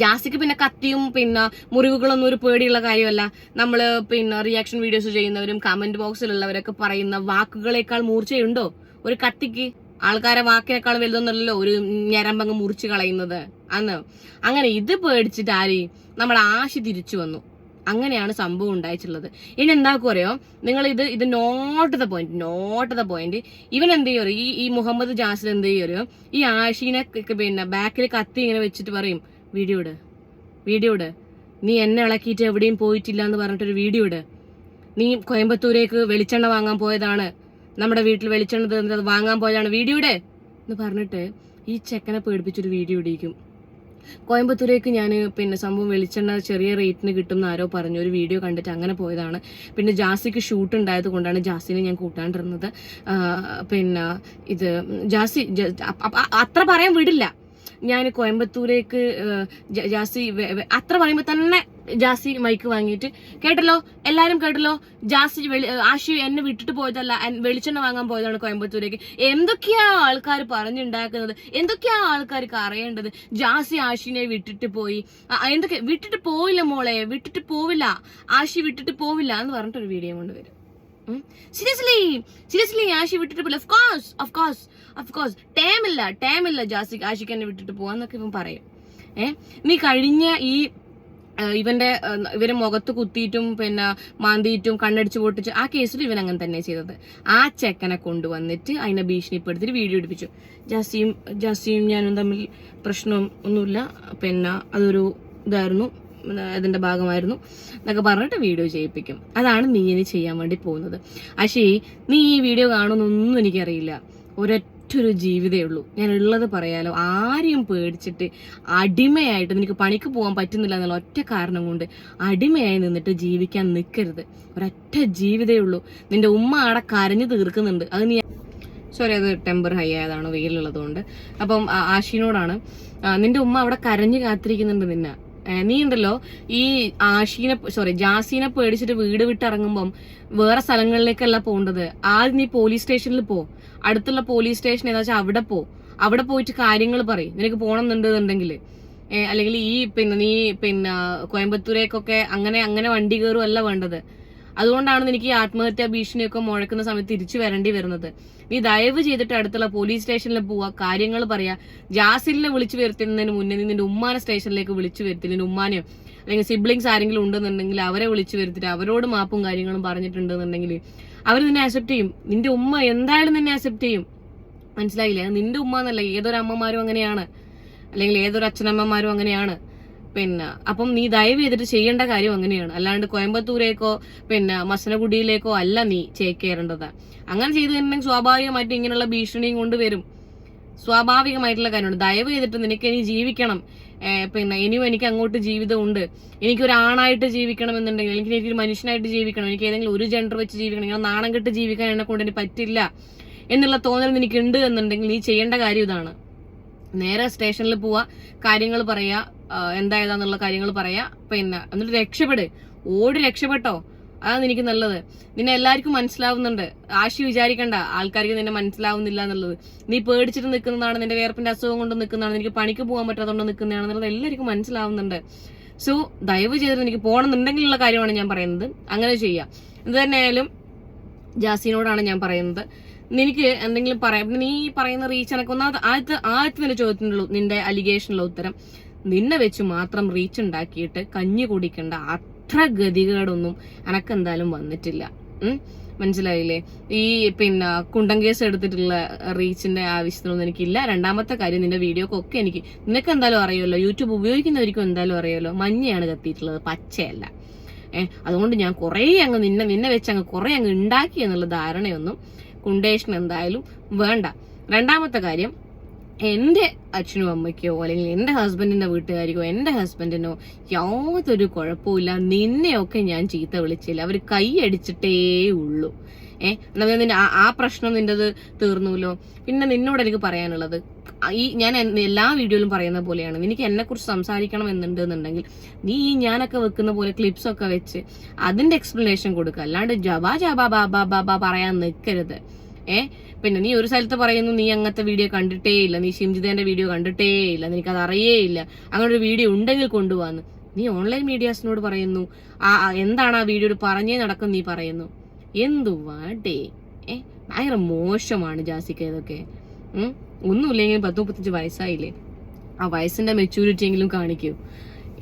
ജാസിക്ക് പിന്നെ കത്തിയും പിന്നെ മുറിവുകളൊന്നും ഒരു പേടിയുള്ള കാര്യമല്ല. നമ്മള് പിന്നെ റിയാക്ഷൻ വീഡിയോസ് ചെയ്യുന്നവരും കമന്റ് ബോക്സിലുള്ളവരൊക്കെ പറയുന്ന വാക്കുകളേക്കാൾ മൂർച്ചയുണ്ടോ ഒരു കത്തിക്ക്? ആൾക്കാരെ വാക്കിനേക്കാൾ വലുതൊന്നല്ലോ ഒരു ഞരമ്പങ്ങ് മുറിച്ച് കളയുന്നത് അന്ന്. അങ്ങനെ ഇത് പേടിച്ചിട്ട് നമ്മുടെ ആശി തിരിച്ചു വന്നു. അങ്ങനെയാണ് സംഭവം ഉണ്ടായിട്ടുള്ളത്. ഇനി എന്താക്കും അറിയോ, നിങ്ങൾ ഇത് നോട്ട് ദ പോയിന്റ്. ഇവൻ എന്ത് ചെയ്യോ, ഈ മുഹമ്മദ് ജാസിൽ എന്ത് ചെയ്യോ, ഈ ആഷിനെ പിന്നെ ബാക്കിൽ കത്തി ഇങ്ങനെ വെച്ചിട്ട് പറയും, വീഡിയോ ഇട്, നീ എന്നെ ഇളക്കിയിട്ട് എവിടെയും പോയിട്ടില്ല എന്ന് പറഞ്ഞിട്ടൊരു വീഡിയോ ഇട്. നീ കോയമ്പത്തൂരേക്ക് വെളിച്ചെണ്ണ വാങ്ങാൻ പോയതാണ്, നമ്മുടെ വീട്ടിൽ വെളിച്ചെണ്ണ വാങ്ങാൻ പോയതാണ്, വീഡിയോ ഇട് എന്ന് പറഞ്ഞിട്ട് ഈ ചെക്കനെ പേടിപ്പിച്ചൊരു വീഡിയോ ഇടിക്കും. കോയമ്പത്തൂരേക്ക് ഞാൻ പിന്നെ സംഭവം വെളിച്ചെണ്ണ ചെറിയ റേറ്റിന് കിട്ടുന്ന ആരോ പറഞ്ഞു, ഒരു വീഡിയോ കണ്ടിട്ട് അങ്ങനെ പോയതാണ്. പിന്നെ ജാസിക്ക് ഷൂട്ട് ഉണ്ടായത് കൊണ്ടാണ് ജാസിനെ ഞാൻ കൂട്ടാണ്ടിരുന്നത്. പിന്നെ ഇത് ജാസി അത്ര പറയാൻ വിടില്ല. ഞാൻ കോയമ്പത്തൂരേക്ക് ജാസി അത്ര പറയുമ്പോ തന്നെ ജാസി മൈക്ക് വാങ്ങിയിട്ട്, കേട്ടല്ലോ, എല്ലാരും കേട്ടല്ലോ, ആഷി എന്നെ വിട്ടിട്ട് പോയതല്ല, വെളിച്ചെണ്ണ വാങ്ങാൻ പോയതാണ് കോയമ്പത്തൂരേക്ക്. എന്തൊക്കെയാ ആൾക്കാർ പറഞ്ഞുണ്ടാക്കുന്നത്, എന്തൊക്കെയാ ആൾക്കാർക്ക് അറിയേണ്ടത്? ജാസി ആഷിനെ വിട്ടിട്ട് പോയി, എന്തൊക്കെ വിട്ടിട്ട് പോവില്ല മോളെ, വിട്ടിട്ട് പോവില്ല, ആഷി വിട്ടിട്ട് പോവില്ല എന്ന് പറഞ്ഞിട്ടൊരു വീഡിയോ കൊണ്ടുവരും. സീരിയസ്ലി ആഷി വിട്ടിട്ട് പോയില്ല. ഓഫ് കോഴ്സ് ടൈമില്ല ആഷിക്ക് എന്നെ വിട്ടിട്ട് പോവാന്നൊക്കെ ഇവൻ പറയും. നീ കഴിഞ്ഞ ഇവരെ മുഖത്ത് കുത്തിയിട്ടും പിന്നെ മാന്തിയിട്ടും കണ്ണടിച്ച് പൊട്ടിച്ചു ആ കേസിൽ ഇവൻ അങ്ങനെ തന്നെ ചെയ്തത്. ആ ചെക്കനെ കൊണ്ടുവന്നിട്ട് അതിനെ ഭീഷണിപ്പെടുത്തിട്ട് വീഡിയോ എടുപ്പിച്ചു. ജാസിയും ഞാനും തമ്മിൽ പ്രശ്നം ഒന്നുമില്ല, പിന്നെ അതൊരു ഇതായിരുന്നു, അതിന്റെ ഭാഗമായിരുന്നു എന്നൊക്കെ പറഞ്ഞിട്ട് വീഡിയോ ചെയ്യിപ്പിക്കും. അതാണ് നീ ഇനി ചെയ്യാൻ വേണ്ടി പോകുന്നത്. പക്ഷേ നീ ഈ വീഡിയോ കാണുന്നൊന്നും എനിക്കറിയില്ല. ഒരൊറ്റൊരു ജീവിതമേ ഉള്ളൂ. ഞാൻ ഉള്ളത് പറയാലോ, ആരെയും പേടിച്ചിട്ട് അടിമയായിട്ട് നിനക്ക് പണിക്ക് പോകാൻ പറ്റുന്നില്ല എന്നുള്ള ഒറ്റ കാരണം കൊണ്ട് അടിമയായി നിന്നിട്ട് ജീവിക്കാൻ നിൽക്കരുത്. ഒരൊറ്റ ജീവിതമേ ഉള്ളൂ. നിന്റെ ഉമ്മ അവിടെ കരഞ്ഞു തീർക്കുന്നുണ്ട്. അത് നീ അത് ടെമ്പർ ഹൈ ആയതാണ്, വെയിലുള്ളതുകൊണ്ട്. അപ്പം ആഷിനോടാണ്, നിന്റെ ഉമ്മ അവിടെ കരഞ്ഞു കാത്തിരിക്കുന്നുണ്ട് നിന്നെ. നീ ഉണ്ടല്ലോ ഈ ജാസിനെ പേടിച്ചിട്ട് വീട് വിട്ടിറങ്ങുമ്പം വേറെ സ്ഥലങ്ങളിലേക്കല്ല പോകേണ്ടത്. ആദ്യം നീ പോലീസ് സ്റ്റേഷനിൽ പോ. അടുത്തുള്ള പോലീസ് സ്റ്റേഷൻ ഏതാ വെച്ചാൽ അവിടെ പോയിട്ട് കാര്യങ്ങൾ പറയും, നിനക്ക് പോകണമെന്നുണ്ടെങ്കിൽ. അല്ലെങ്കിൽ നീ കോയമ്പത്തൂരേക്കൊക്കെ അങ്ങനെ വണ്ടി കയറുമല്ല വേണ്ടത്. അതുകൊണ്ടാണ് എനിക്ക് ഈ ആത്മഹത്യാ ഭീഷണിയൊക്കെ മുഴക്കുന്ന സമയത്ത് തിരിച്ചു വരേണ്ടി വരുന്നത്. നീ ദയവ് ചെയ്തിട്ട് അടുത്തുള്ള പോലീസ് സ്റ്റേഷനിൽ പോവാ, കാര്യങ്ങൾ പറയാ. ജാസിലിനെ വിളിച്ചു വരുത്തുന്നതിന് മുന്നേ നീ നിന്റെ ഉമ്മാനെ സ്റ്റേഷനിലേക്ക് വിളിച്ചു വരുത്തി, നിന്റെ ഉമ്മാനെയോ അല്ലെങ്കിൽ സിബ്ലിങ്സ് ആരെങ്കിലും ഉണ്ടെന്നുണ്ടെങ്കിൽ അവരെ വിളിച്ചു വരുത്തിട്ട് അവരോട് മാപ്പും കാര്യങ്ങളും പറഞ്ഞിട്ടുണ്ടെന്നുണ്ടെങ്കിൽ അവർ നിന്നെ അക്സെപ്റ്റ് ചെയ്യും. നിന്റെ ഉമ്മ എന്തായാലും നിന്നെ അക്സെപ്റ്റ് ചെയ്യും. മനസ്സിലായില്ലേ? നിന്റെ ഉമ്മ എന്നല്ല, ഏതൊരു അമ്മമാരും അങ്ങനെയാണ്, അല്ലെങ്കിൽ ഏതൊരു അച്ഛനമ്മമാരും അങ്ങനെയാണ്. പിന്നെ അപ്പം നീ ദയവ് ചെയ്തിട്ട് ചെയ്യേണ്ട കാര്യം അങ്ങനെയാണ്. അല്ലാണ്ട് കോയമ്പത്തൂരേക്കോ മസനഗുഡിയിലേക്കോ അല്ല നീ ചേക്കേറേണ്ടത്. അങ്ങനെ ചെയ്ത് കഴിഞ്ഞിട്ടുണ്ടെങ്കിൽ സ്വാഭാവികമായിട്ട് ഇങ്ങനെയുള്ള ഭീഷണിയും കൊണ്ടുവരും. സ്വാഭാവികമായിട്ടുള്ള കാര്യമാണ്. ദയവ് ചെയ്തിട്ട് നിനക്ക് ഇനി ജീവിക്കണം, ഇനിയും എനിക്ക് അങ്ങോട്ട് ജീവിതമുണ്ട്, എനിക്കൊരാണായിട്ട് ജീവിക്കണം എന്നുണ്ടെങ്കിൽ, എനിക്കൊരു മനുഷ്യനായിട്ട് ജീവിക്കണം, എനിക്ക് ഏതെങ്കിലും ഒരു ജെൻഡർ വെച്ച് ജീവിക്കണം, ഇങ്ങനെ നാണം കെട്ട് ജീവിക്കാൻ എന്നെ കൊണ്ട് എനിക്ക് പറ്റില്ല എന്നുള്ള തോന്നൽ നിനക്കുണ്ട് എന്നുണ്ടെങ്കിൽ നീ ചെയ്യേണ്ട കാര്യം ഇതാണ്. നേരെ സ്റ്റേഷനിൽ പോവാ, കാര്യങ്ങൾ പറയാ, എന്തായതാന്നുള്ള കാര്യങ്ങൾ പറയാ, എന്നിട്ട് രക്ഷപ്പെട്ടോ. അതാണ് എനിക്ക് നല്ലത്. നിന്നെ എല്ലാവർക്കും മനസ്സിലാവുന്നുണ്ട്. ആശി വിചാരിക്കണ്ട ആൾക്കാർക്ക് നിന്നെ മനസ്സിലാവുന്നില്ല എന്നുള്ളത്. നീ പേടിച്ചിട്ട് നിൽക്കുന്നതാണ്, നിന്റെ വേർപ്പിന്റെ അസുഖം കൊണ്ട് നിൽക്കുന്നതാണ്, എനിക്ക് പണിക്ക് പോകാൻ പറ്റാത്തതുകൊണ്ട് നിൽക്കുന്നതാണെന്നുള്ളത് എല്ലാവർക്കും മനസ്സിലാവുന്നുണ്ട്. സോ ദയവ് ചെയ്തിട്ട് എനിക്ക് പോകണമെന്നുണ്ടെങ്കിലുള്ള കാര്യമാണ് ഞാൻ പറയുന്നത്. അങ്ങനെ ചെയ്യാം. ഇത് തന്നെയായാലും ജാസിനോടാണ് ഞാൻ പറയുന്നത്, നിനക്ക് എന്തെങ്കിലും പറയാം. നീ പറയുന്ന റീച്ച് എനക്ക് ആദ്യത്തെ നിന്റെ ചോദ്യത്തിനുള്ള നിന്റെ അലിഗേഷനുള്ള ഉത്തരം, നിന്നെ വെച്ച് മാത്രം റീച്ച് ഉണ്ടാക്കിയിട്ട് കഞ്ഞി കുടിക്കേണ്ട അത്ര ഗതികേടൊന്നും എനക്കെന്തായാലും വന്നിട്ടില്ല. മനസ്സിലായില്ലേ? ഈ കുണ്ടൻ കേസ് എടുത്തിട്ടുള്ള റീച്ചിന്റെ ആവശ്യത്തിനൊന്നും എനിക്കില്ല. രണ്ടാമത്തെ കാര്യം, നിന്റെ വീഡിയോക്കൊക്കെ നിനക്ക് എന്തായാലും അറിയുമല്ലോ, യൂട്യൂബ് ഉപയോഗിക്കുന്നവർക്കും എന്തായാലും അറിയുമല്ലോ, മഞ്ഞയാണ് കത്തിയിട്ടുള്ളത്, പച്ചയല്ല. അതുകൊണ്ട് ഞാൻ കുറെ അങ്ങ് നിന്നെ വെച്ച് അങ്ങ് കുറെ അങ്ങ് ഉണ്ടാക്കി എന്നുള്ള ധാരണയൊന്നും കുണ്ടേഷന് എന്തായാലും വേണ്ട. രണ്ടാമത്തെ കാര്യം, എന്റെ അച്ഛനും അമ്മയ്ക്കോ അല്ലെങ്കിൽ എന്റെ ഹസ്ബൻഡിന്റെ വീട്ടുകാർക്കോ എന്റെ ഹസ്ബൻഡിനോ യാതൊരു കുഴപ്പമില്ല. നിന്നെയൊക്കെ ഞാൻ ചീത്ത വിളിച്ചില്ല, അവര് കൈയടിച്ചിട്ടേ ഉള്ളൂ. നിന്റെ ആ പ്രശ്നം നിന്റേത് തീർന്നുല്ലോ. പിന്നെ നിന്നോട് എനിക്ക് പറയാനുള്ളത്, ഞാൻ എല്ലാ വീഡിയോയിലും പറയുന്ന പോലെയാണ്, നിനക്ക് എന്നെ കുറിച്ച് സംസാരിക്കണം എന്നുണ്ടെന്നുണ്ടെങ്കിൽ നീ ഞാനൊക്കെ വെക്കുന്ന പോലെ ക്ലിപ്സ് ഒക്കെ വെച്ച് അതിന്റെ എക്സ്പ്ലനേഷൻ കൊടുക്കുക, അല്ലാണ്ട് ജബാ ജബാ ബാബാ ബാബാ പറയാൻ നിൽക്കരുത്. പിന്നെ നീ ഒരു സ്ഥലത്ത് പറയുന്നു നീ അങ്ങനത്തെ വീഡിയോ കണ്ടിട്ടേ ഇല്ല, നീ ഷിംജിതേന്റെ വീഡിയോ കണ്ടിട്ടേ ഇല്ല, നിനക്കത് അറിയേ ഇല്ല, അങ്ങനെ ഒരു വീഡിയോ ഉണ്ടെങ്കിൽ കൊണ്ടുപോകാന്ന് നീ ഓൺലൈൻ മീഡിയാസിനോട് പറയുന്നു. എന്താണ് ആ വീഡിയോയിൽ പറഞ്ഞേ നടക്കും നീ പറയുന്നു. എന്തുവാടേ ഭയങ്കര മോശമാണ് ജാസിക്ക ഇതൊക്കെ. ഒന്നുമില്ലെങ്കിൽ 10-35 വയസ്സായില്ലേ, ആ വയസ്സിന്റെ മെച്യൂരിറ്റി എങ്കിലും കാണിക്കൂ.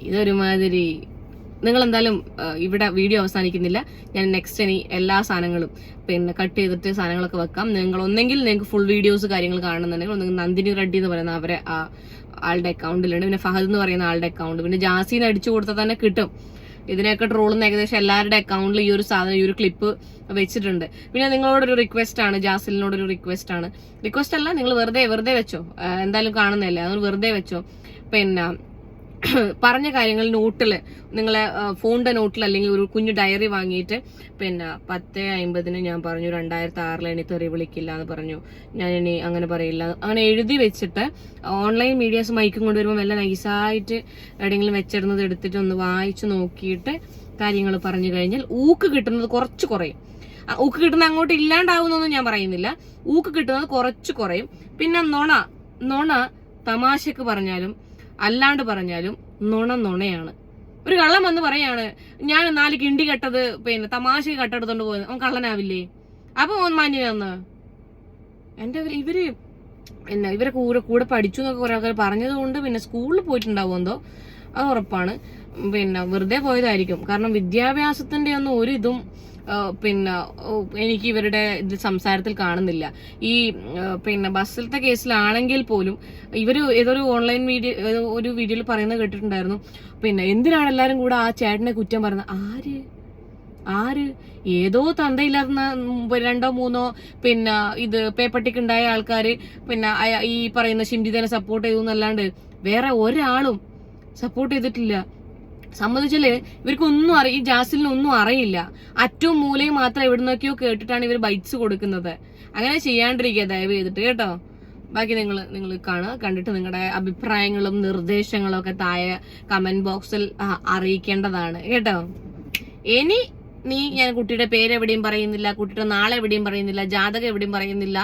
ഇതൊരുമാതിരി. നിങ്ങൾ എന്തായാലും ഇവിടെ വീഡിയോ അവസാനിക്കുന്നില്ല, ഞാൻ നെക്സ്റ്റ് ഇനി എല്ലാ സാധനങ്ങളും പിന്നെ കട്ട് ചെയ്തിട്ട് സാധനങ്ങളൊക്കെ വെക്കാം. നിങ്ങൾ ഒന്നെങ്കിൽ നിങ്ങൾക്ക് ഫുൾ വീഡിയോസ് കാര്യങ്ങൾ കാണുന്നുണ്ടെങ്കിൽ ഒന്നെങ്കിൽ നന്ദിനി റെഡ്ഡി എന്ന് പറയുന്ന അവരെ ആളുടെ അക്കൗണ്ടിലുണ്ട്, പിന്നെ ഫഹദ് എന്ന് പറയുന്ന ആളുടെ അക്കൗണ്ട്, പിന്നെ ജാസിന്ന് അടിച്ചു കൊടുത്താൽ തന്നെ കിട്ടും. ഇതിനെയൊക്കെ ട്രോളുന്ന ഏകദേശം എല്ലാവരുടെ അക്കൗണ്ടിൽ ഈ ഒരു സാധനം, ഈ ഒരു ക്ലിപ്പ് വെച്ചിട്ടുണ്ട്. പിന്നെ നിങ്ങളോടൊരു റിക്വസ്റ്റ് ആണ്, ജാസിലിനോടൊരു റിക്വസ്റ്റ് ആണ്, റിക്വസ്റ്റ് അല്ല, നിങ്ങൾ വെറുതെ വെച്ചോ, എന്തായാലും കാണുന്നതല്ലേ, അതുകൊണ്ട് വെറുതെ വെച്ചോ. പിന്നെ പറഞ്ഞ കാര്യങ്ങൾ നോട്ടില്, നിങ്ങളെ ഫോണിന്റെ നോട്ടിൽ അല്ലെങ്കിൽ ഒരു കുഞ്ഞു ഡയറി വാങ്ങിയിട്ട്, പിന്നെ 10:50 ഞാൻ പറഞ്ഞു 2006 എന്നെ തെറി വിളിക്കില്ല എന്ന് പറഞ്ഞു, ഞാൻ ഇനി അങ്ങനെ പറയില്ല, അങ്ങനെ എഴുതി വെച്ചിട്ട് ഓൺലൈൻ മീഡിയാസ് മൈക്കും കൊണ്ടുവരുമ്പോൾ വല്ല നൈസായിട്ട് എവിടെയെങ്കിലും വെച്ചിടുന്നത് എടുത്തിട്ട് ഒന്ന് വായിച്ചു നോക്കിയിട്ട് കാര്യങ്ങൾ പറഞ്ഞു കഴിഞ്ഞാൽ ഊക്ക് കിട്ടുന്നത് കുറച്ച് കുറയും. ഊക്ക് കിട്ടുന്നത് അങ്ങോട്ട് ഇല്ലാണ്ടാവുന്നൊന്നും ഞാൻ പറയുന്നില്ല, ഊക്ക് കിട്ടുന്നത് കുറച്ച് കുറയും. പിന്നെ നുണ തമാശക്ക് പറഞ്ഞാലും അല്ലാണ്ട് പറഞ്ഞാലും നുണയാണ്. ഒരു കള്ളം വന്ന് പറയാണ് ഞാൻ 4 കിണ്ടി കെട്ടത് പിന്നെ തമാശക്ക് കട്ടെടുത്തോണ്ട് പോയത്, അവൻ കള്ളനാവില്ലേ? അപ്പൊ ഓൻ മാന്യനാന്ന്. ഇവരെ കൂടെ പഠിച്ചു എന്നൊക്കെ കുറെ ആൾക്കാർ പറഞ്ഞത് കൊണ്ട് പിന്നെ സ്കൂളിൽ പോയിട്ടുണ്ടാവും എന്തോ, അത് ഉറപ്പാണ്. പിന്നെ വെറുതെ പോയതായിരിക്കും. കാരണം വിദ്യാഭ്യാസത്തിന്റെ ഒന്നും ഒരു ഇതും പിന്നെ എനിക്ക് ഇവരുടെ ഇത് സംസാരത്തിൽ കാണുന്നില്ല. ഈ പിന്നെ ബസ്സിലത്തെ കേസിലാണെങ്കിൽ പോലും ഇവര് ഏതൊരു ഓൺലൈൻ ഒരു വീഡിയോയിൽ പറയുന്നത് കേട്ടിട്ടുണ്ടായിരുന്നു, പിന്നെ എന്തിനാണ് എല്ലാരും കൂടെ ആ ചേട്ടനെ കുറ്റം പറയുന്നത്. ആര് ഏതോ തന്തയില്ലാത്ത 2-3 പിന്നെ ഇത് പേപ്പട്ടിക്കുണ്ടായ ആൾക്കാര് പിന്നെ ഈ പറയുന്ന ഷിംജിതനെ സപ്പോർട്ട് ചെയ്തു എന്നല്ലാണ്ട് വേറെ ഒരാളും സപ്പോർട്ട് ചെയ്തിട്ടില്ല. സമ്മതിച്ചല്ലേ, ഇവർക്കൊന്നും ഈ ജാസിലിനൊന്നും അറിയില്ല. അറ്റവും മൂലയും മാത്രം എവിടുന്നൊക്കെയോ കേട്ടിട്ടാണ് ഇവർ ബൈറ്റ്സ് കൊടുക്കുന്നത്. അങ്ങനെ ചെയ്യാണ്ടിരിക്കുക ദയവ് ചെയ്തിട്ട് കേട്ടോ. ബാക്കി നിങ്ങൾ കാണുക, കണ്ടിട്ട് നിങ്ങളുടെ അഭിപ്രായങ്ങളും നിർദ്ദേശങ്ങളും ഒക്കെ താഴെ കമന്റ് ബോക്സിൽ അറിയിക്കേണ്ടതാണ് കേട്ടോ. ഇനി ഞാൻ കുട്ടിയുടെ പേര് എവിടെയും പറയുന്നില്ല, കുട്ടിയുടെ നാളെ എവിടെയും പറയുന്നില്ല, ജാതകം എവിടെയും പറയുന്നില്ല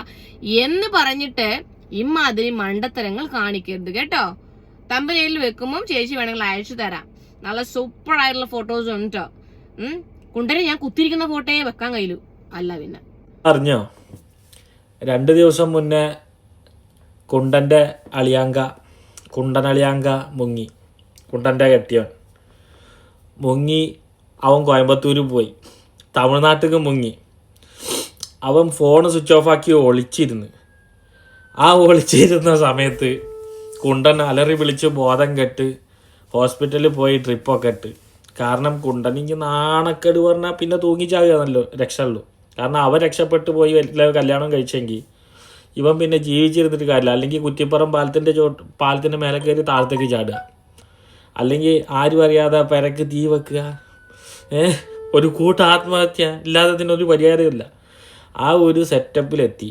എന്ന് പറഞ്ഞിട്ട് ഇമ്മാതിരി മണ്ടത്തരങ്ങൾ കാണിക്കരുത് കേട്ടോ. തമ്പനയിൽ വെക്കുമ്പോൾ ചേച്ചി വേണമെങ്കിൽ അയച്ചു തരാം, നല്ല സൂപ്പർ ആയിട്ടുള്ള ഫോട്ടോസ് ഉണ്ട് കേട്ടോ. കുണ്ടനെ ഞാൻ കുത്തിരിക്കുന്ന ഫോട്ടോയെ വെക്കാൻ കഴിയൂ, അല്ല പിന്നെ. അറിഞ്ഞോ 2 ദിവസം മുന്നേ കുണ്ടൻ്റെ അളിയാങ്ക മുങ്ങി, കുണ്ടൻ്റെ കെട്ടിയവൻ മുങ്ങി. അവൻ കോയമ്പത്തൂർ പോയി, തമിഴ്നാട്ടിലേക്ക് മുങ്ങി. അവൻ ഫോൺ സ്വിച്ച് ഓഫ് ആക്കി ഒളിച്ചിരുന്ന്. ആ ഒളിച്ചിരുന്ന സമയത്ത് കുണ്ടൻ അലറി വിളിച്ച് ബോധം കെട്ട് ഹോസ്പിറ്റലിൽ പോയി ട്രിപ്പൊക്കെ ഇട്ട്. കാരണം കുണ്ടനിക്ക് നാണക്കേട് പറഞ്ഞാൽ പിന്നെ തൂങ്ങിച്ചാകുകയാണല്ലോ രക്ഷയുള്ളൂ. കാരണം അവൻ രക്ഷപ്പെട്ട് പോയി വല്ല കല്യാണം കഴിച്ചെങ്കിൽ ഇവൻ പിന്നെ ജീവിച്ചിരുന്നിട്ട് കാര്യമില്ല. അല്ലെങ്കിൽ കുറ്റിപ്പുറം പാലത്തിൻ്റെ മേലെ കയറി താഴത്തേക്ക് ചാടുക, അല്ലെങ്കിൽ ആരും അറിയാതെ പെരക്ക് തീ വെക്കുക, ഒരു ആത്മഹത്യ ഇല്ലാതെ ഇതിനൊരു പരിഹാരമില്ല. ആ ഒരു സെറ്റപ്പിലെത്തി.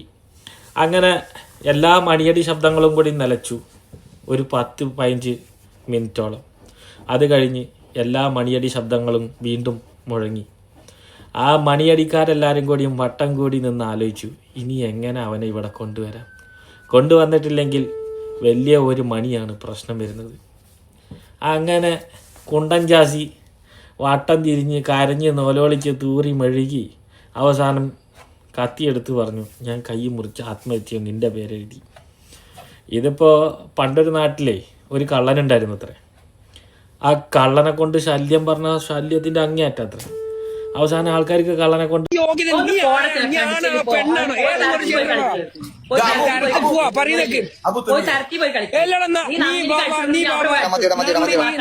അങ്ങനെ എല്ലാ മണിയടി ശബ്ദങ്ങളും കൂടി നിലച്ചു ഒരു 10-15 മിനിറ്റോളം. അത് കഴിഞ്ഞ് എല്ലാ മണിയടി ശബ്ദങ്ങളും വീണ്ടും മുഴങ്ങി. ആ മണിയടിക്കാരെല്ലാവരും കൂടിയും വട്ടം കൂടി നിന്ന് ആലോചിച്ചു, ഇനി എങ്ങനെ അവനെ ഇവിടെ കൊണ്ടുവന്നിട്ടില്ലെങ്കിൽ വലിയ ഒരു മണിയാണ് പ്രശ്നം വരുന്നത്. അങ്ങനെ കുണ്ടൻ ജാസി വട്ടം തിരിഞ്ഞ് കരഞ്ഞ് നോലോളിച്ച് തൂറി മെഴുകി അവസാനം കത്തിയെടുത്ത് പറഞ്ഞു, ഞാൻ കൈ മുറിച്ച് ആത്മഹത്യ നിൻ്റെ പേരെഴുതി. ഇതിപ്പോൾ പണ്ടൊരു നാട്ടിലെ ഒരു കള്ളനുണ്ടായിരുന്നു അത്രേ. ആ കള്ളനെ കൊണ്ട് ശല്യം പറഞ്ഞ ശല്യത്തിൻ്റെ അങ്ങേയറ്റത്ര. അവസാനം ആൾക്കാർക്ക് കള്ളനെ കൊണ്ട്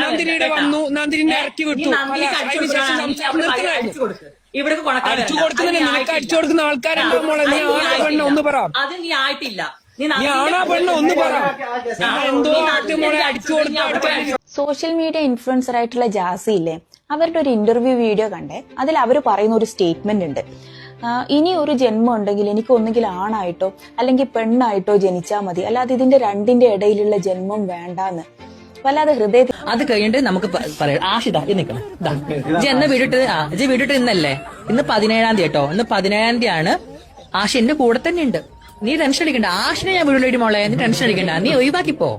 നന്ദിനിയുടെ വന്നു, നന്ദിനെ ഇറക്കി വിട്ടു. ഇവിടെ അടിച്ചു കൊടുക്കുന്ന ആൾക്കാരുണ്ടോ മോളെ? നീ ആണാ പെണ്ണ ഒന്ന് പറ. അത് നീ ആയിട്ടില്ല. നീ ആണാ പെണ്ണ ഒന്ന് പറ. ഞാൻ എന്തോ മോളെ അടിച്ചു കൊടുത്ത സോഷ്യൽ മീഡിയ ഇൻഫ്ലുവൻസർ ആയിട്ടുള്ള ജാസി ഇല്ലേ, അവരുടെ ഒരു ഇന്റർവ്യൂ വീഡിയോ കണ്ടേ. അതിൽ അവർ പറയുന്ന ഒരു സ്റ്റേറ്റ്മെന്റ് ഉണ്ട്. ഇനി ഒരു ജന്മം ഉണ്ടെങ്കിൽ എനിക്ക് ഒന്നുകിൽ ആണായിട്ടോ അല്ലെങ്കിൽ പെണ്ണായിട്ടോ ജനിച്ചാൽ മതി, അല്ലാതെ ഇതിന്റെ രണ്ടിന്റെ ഇടയിലുള്ള ജന്മം വേണ്ടാന്ന്. വല്ലാതെ ഹൃദയത്തിൽ. അത് കഴിഞ്ഞിട്ട് നമുക്ക് പറയാം. ആഷിത നിക്കണം. എന്നെ വീടിട്ട് ഇന്നല്ലേ? ഇന്ന് 17-ാം തീയതി കേട്ടോ. ഇന്ന് 17-ാം തീയതിയാണ്. ആഷ എന്റെ കൂടെ തന്നെ ഉണ്ട്. നീ ടെൻഷൻ അടിക്കണ്ട. ആഷിനെ ഞാൻ വീട്ടിലേക്ക് മോളെ, നീ ടെൻഷൻ അടിക്കണ്ട. നീ ഒഴിവാക്കിപ്പോ.